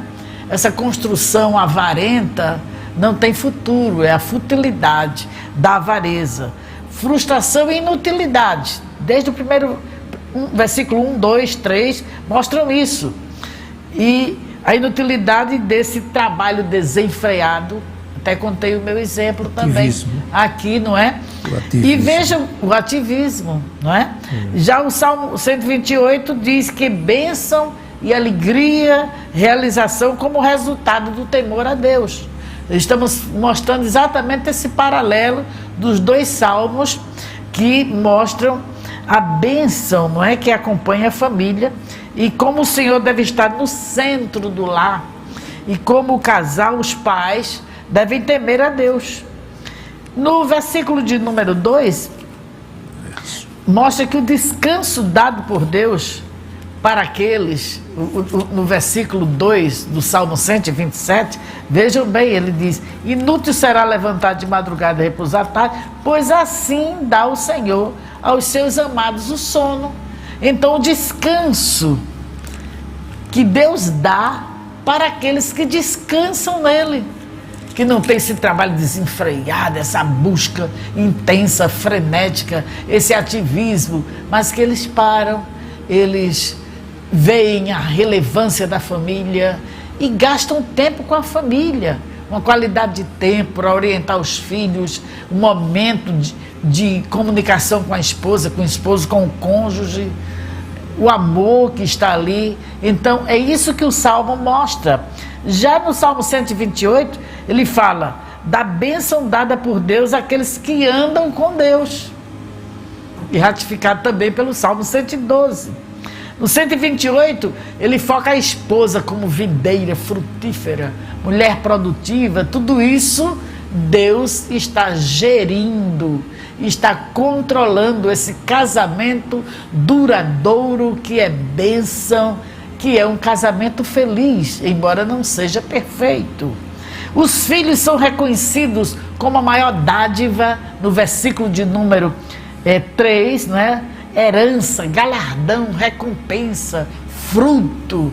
Essa construção avarenta não tem futuro, é a futilidade da avareza. Frustração e inutilidade. Desde o primeiro versículo 1, 2, 3 mostram isso. E a inutilidade desse trabalho desenfreado. Até contei o meu exemplo também aqui, não é? E vejam o ativismo, não é? Já o Salmo 128 diz que bênção e alegria, realização como resultado do temor a Deus. Estamos mostrando exatamente esse paralelo dos dois salmos que mostram a bênção, não é, que acompanha a família, e como o Senhor deve estar no centro do lar, e como o casal, os pais, devem temer a Deus. No versículo de número 2, mostra que o descanso dado por Deus para aqueles, no versículo 2 do Salmo 127, vejam bem, ele diz: inútil será levantar de madrugada e repousar tarde, pois assim dá o Senhor aos seus amados o sono. Então o descanso que Deus dá para aqueles que descansam nele, que não tem esse trabalho desenfreado, essa busca intensa, frenética, esse ativismo, mas que eles param, eles veem a relevância da família e gastam tempo com a família, uma qualidade de tempo para orientar os filhos, um momento de comunicação com a esposa, com o esposo, com o cônjuge, o amor que está ali. Então é isso que o Salmo mostra. Já no Salmo 128, ele fala da bênção dada por Deus àqueles que andam com Deus, e ratificado também pelo Salmo 112. No 128, ele foca a esposa como videira frutífera, mulher produtiva. Tudo isso Deus está gerindo, está controlando esse casamento duradouro, que é bênção, que é um casamento feliz, embora não seja perfeito. Os filhos são reconhecidos como a maior dádiva, no versículo de número 3, né? Herança, galardão, recompensa, fruto.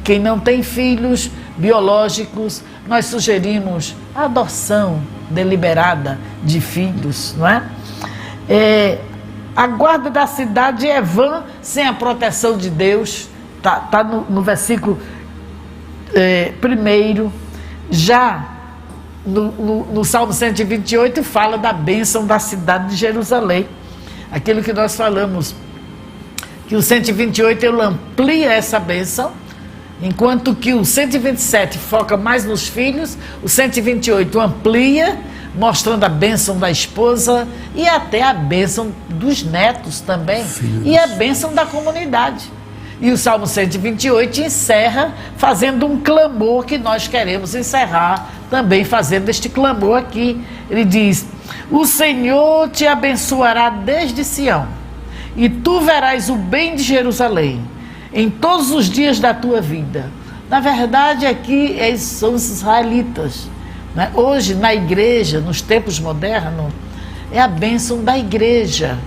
Quem não tem filhos biológicos, nós sugerimos a adoção deliberada de filhos, não é? A guarda da cidade é vã sem a proteção de Deus. Está no versículo 1. Já no Salmo 128 fala da bênção da cidade de Jerusalém. Aquilo que nós falamos, que o 128 ele amplia essa bênção, enquanto que o 127 foca mais nos filhos, o 128 amplia, mostrando a bênção da esposa e até a bênção dos netos também, filhos. E a bênção da comunidade. E o Salmo 128 encerra fazendo um clamor que nós queremos encerrar também fazendo este clamor aqui. Ele diz: o Senhor te abençoará desde Sião, e tu verás o bem de Jerusalém em todos os dias da tua vida. Na verdade, aqui são os israelitas, né? Hoje, na igreja, nos tempos modernos, é a bênção da igreja.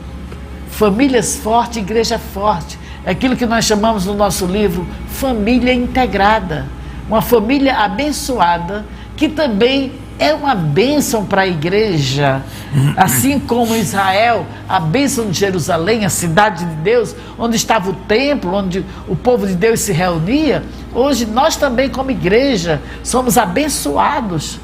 Famílias fortes, igreja forte. É aquilo que nós chamamos no nosso livro família integrada. Uma família abençoada que também é uma bênção para a igreja, assim como Israel, a bênção de Jerusalém, a cidade de Deus, onde estava o templo, onde o povo de Deus se reunia. Hoje nós também, como igreja, somos abençoados.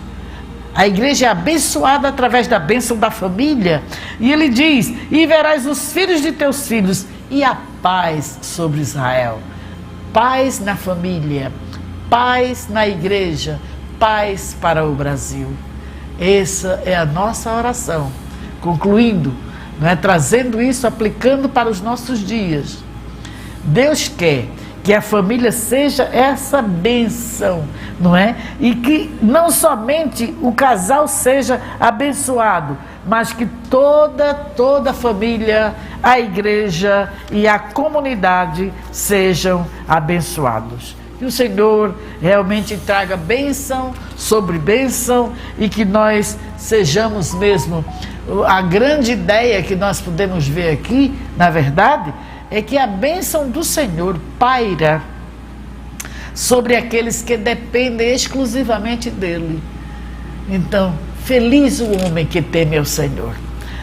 A igreja é abençoada através da bênção da família. E ele diz: e verás os filhos de teus filhos, e a paz sobre Israel. Paz na família, paz na igreja, paz para o Brasil. Essa é a nossa oração. Concluindo, trazendo isso, aplicando para os nossos dias. Deus quer que a família seja essa bênção, não é? E que não somente o casal seja abençoado, mas que toda a família, a igreja e a comunidade sejam abençoados. Que o Senhor realmente traga bênção sobre bênção e que nós sejamos mesmo. A grande ideia que nós podemos ver aqui, na verdade, é que a bênção do Senhor paira sobre aqueles que dependem exclusivamente dele. Então, feliz o homem que teme ao Senhor.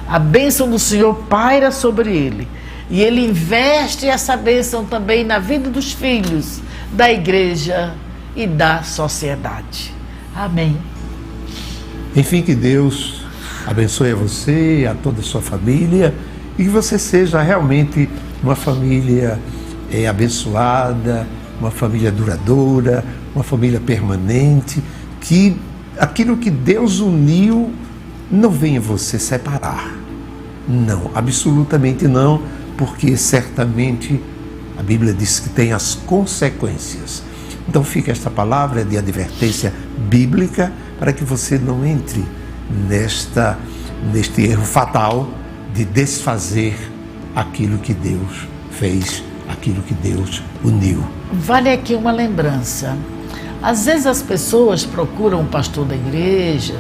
A bênção do Senhor paira sobre ele. E ele investe essa bênção também na vida dos filhos, da igreja e da sociedade. Amém. Enfim, que Deus abençoe a você, a toda a sua família, e que você seja realmente uma família abençoada, uma família duradoura, uma família permanente, que aquilo que Deus uniu não venha você separar. Não, absolutamente não, porque certamente a Bíblia diz que tem as consequências. Então fica esta palavra de advertência bíblica para que você não entre neste erro fatal de desfazer aquilo que Deus fez, aquilo que Deus uniu. Vale aqui uma lembrança. Às vezes as pessoas procuram um pastor da igreja,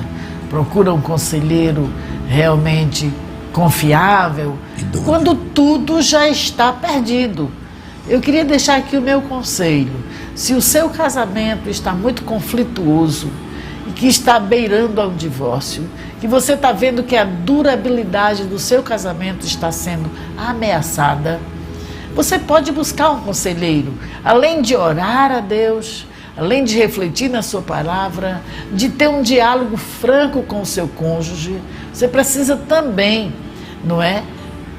procuram um conselheiro realmente confiável, quando tudo já está perdido. Eu queria deixar aqui o meu conselho. Se o seu casamento está muito conflituoso e que está beirando ao divórcio, que você está vendo que a durabilidade do seu casamento está sendo ameaçada, você pode buscar um conselheiro, além de orar a Deus, além de refletir na sua palavra, de ter um diálogo franco com o seu cônjuge. Você precisa também,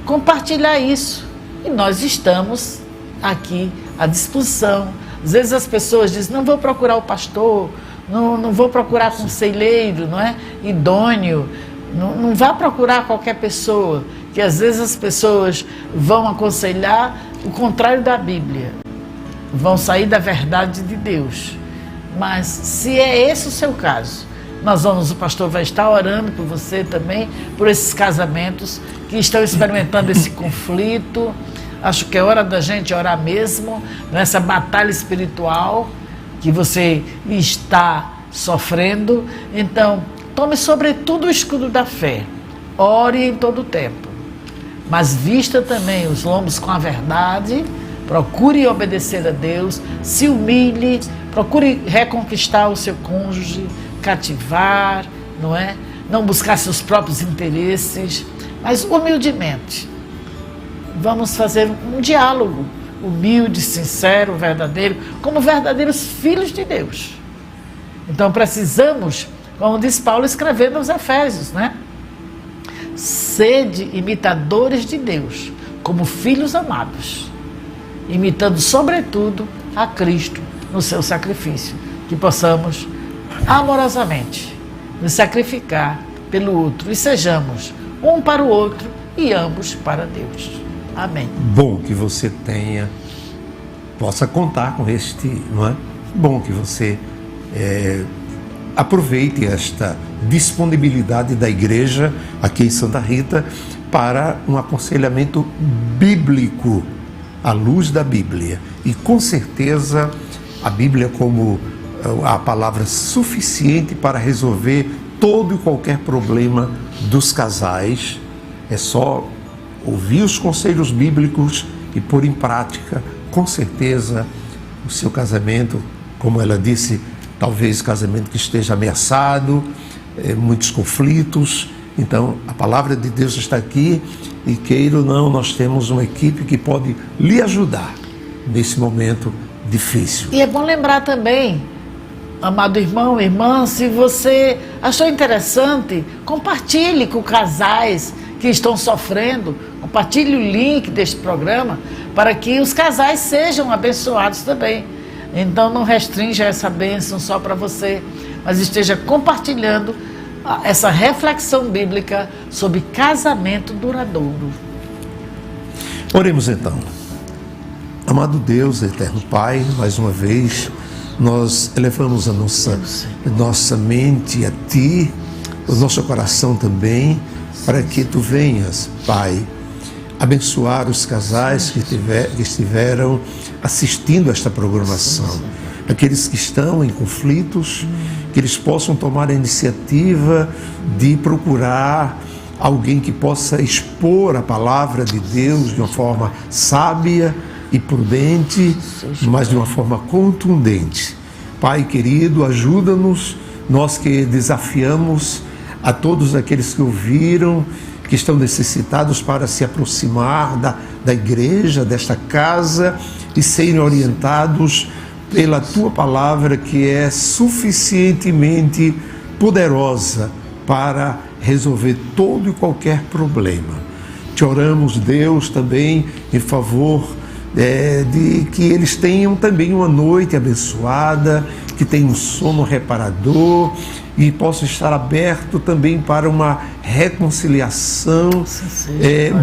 compartilhar isso. E nós estamos aqui à disposição. Às vezes as pessoas dizem: não vou procurar o pastor, não vou procurar conselheiro, idôneo, não vá procurar qualquer pessoa, que às vezes as pessoas vão aconselhar o contrário da Bíblia, vão sair da verdade de Deus. Mas se é esse o seu caso, o pastor vai estar orando por você também, por esses casamentos que estão experimentando esse conflito. Acho que é hora da gente orar mesmo nessa batalha espiritual que você está sofrendo. Então, tome sobretudo o escudo da fé. Ore em todo o tempo. Mas vista também os lombos com a verdade. Procure obedecer a Deus. Se humilhe. Procure reconquistar o seu cônjuge. Cativar, não buscar seus próprios interesses. Mas humildemente. Vamos fazer um diálogo humilde, sincero, verdadeiro, como verdadeiros filhos de Deus. Então precisamos, como diz Paulo escrevendo aos Efésios, sede imitadores de Deus, como filhos amados, imitando sobretudo a Cristo no seu sacrifício, que possamos amorosamente nos sacrificar pelo outro e sejamos um para o outro e ambos para Deus. Amém. Bom que você possa contar com Bom que você aproveite esta disponibilidade da igreja aqui em Santa Rita para um aconselhamento bíblico, à luz da Bíblia. E com certeza a Bíblia como a palavra suficiente para resolver todo e qualquer problema dos casais. É só ouvir os conselhos bíblicos e pôr em prática. Com certeza o seu casamento, como ela disse, talvez casamento que esteja ameaçado, muitos conflitos. Então, a palavra de Deus está aqui e, queira ou não, nós temos uma equipe que pode lhe ajudar nesse momento difícil. E é bom lembrar também, amado irmão, irmã, se você achou interessante, compartilhe com casais que estão sofrendo, compartilhe o link deste programa para que os casais sejam abençoados também. Então não restrinja essa bênção só para você, mas esteja compartilhando essa reflexão bíblica sobre casamento duradouro. Oremos então. Amado Deus, eterno Pai, mais uma vez nós elevamos a nossa mente a Ti, o nosso coração também, para que Tu venhas, Pai, abençoar os casais que estiveram assistindo a esta programação, aqueles que estão em conflitos, que eles possam tomar a iniciativa de procurar alguém que possa expor a palavra de Deus de uma forma sábia e prudente, mas de uma forma contundente. Pai querido, ajuda-nos, nós que desafiamos a todos aqueles que ouviram, que estão necessitados para se aproximar da igreja, desta casa, e serem orientados pela Tua palavra, que é suficientemente poderosa para resolver todo e qualquer problema. Te oramos, Deus, também em favor de que eles tenham também uma noite abençoada, que tenham um sono reparador e possam estar aberto também para uma reconciliação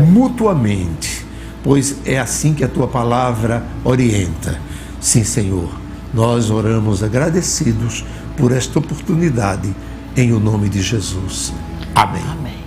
mutuamente, pois é assim que a Tua palavra orienta. Sim, Senhor, nós oramos agradecidos por esta oportunidade, em o nome de Jesus. Amém. Amém.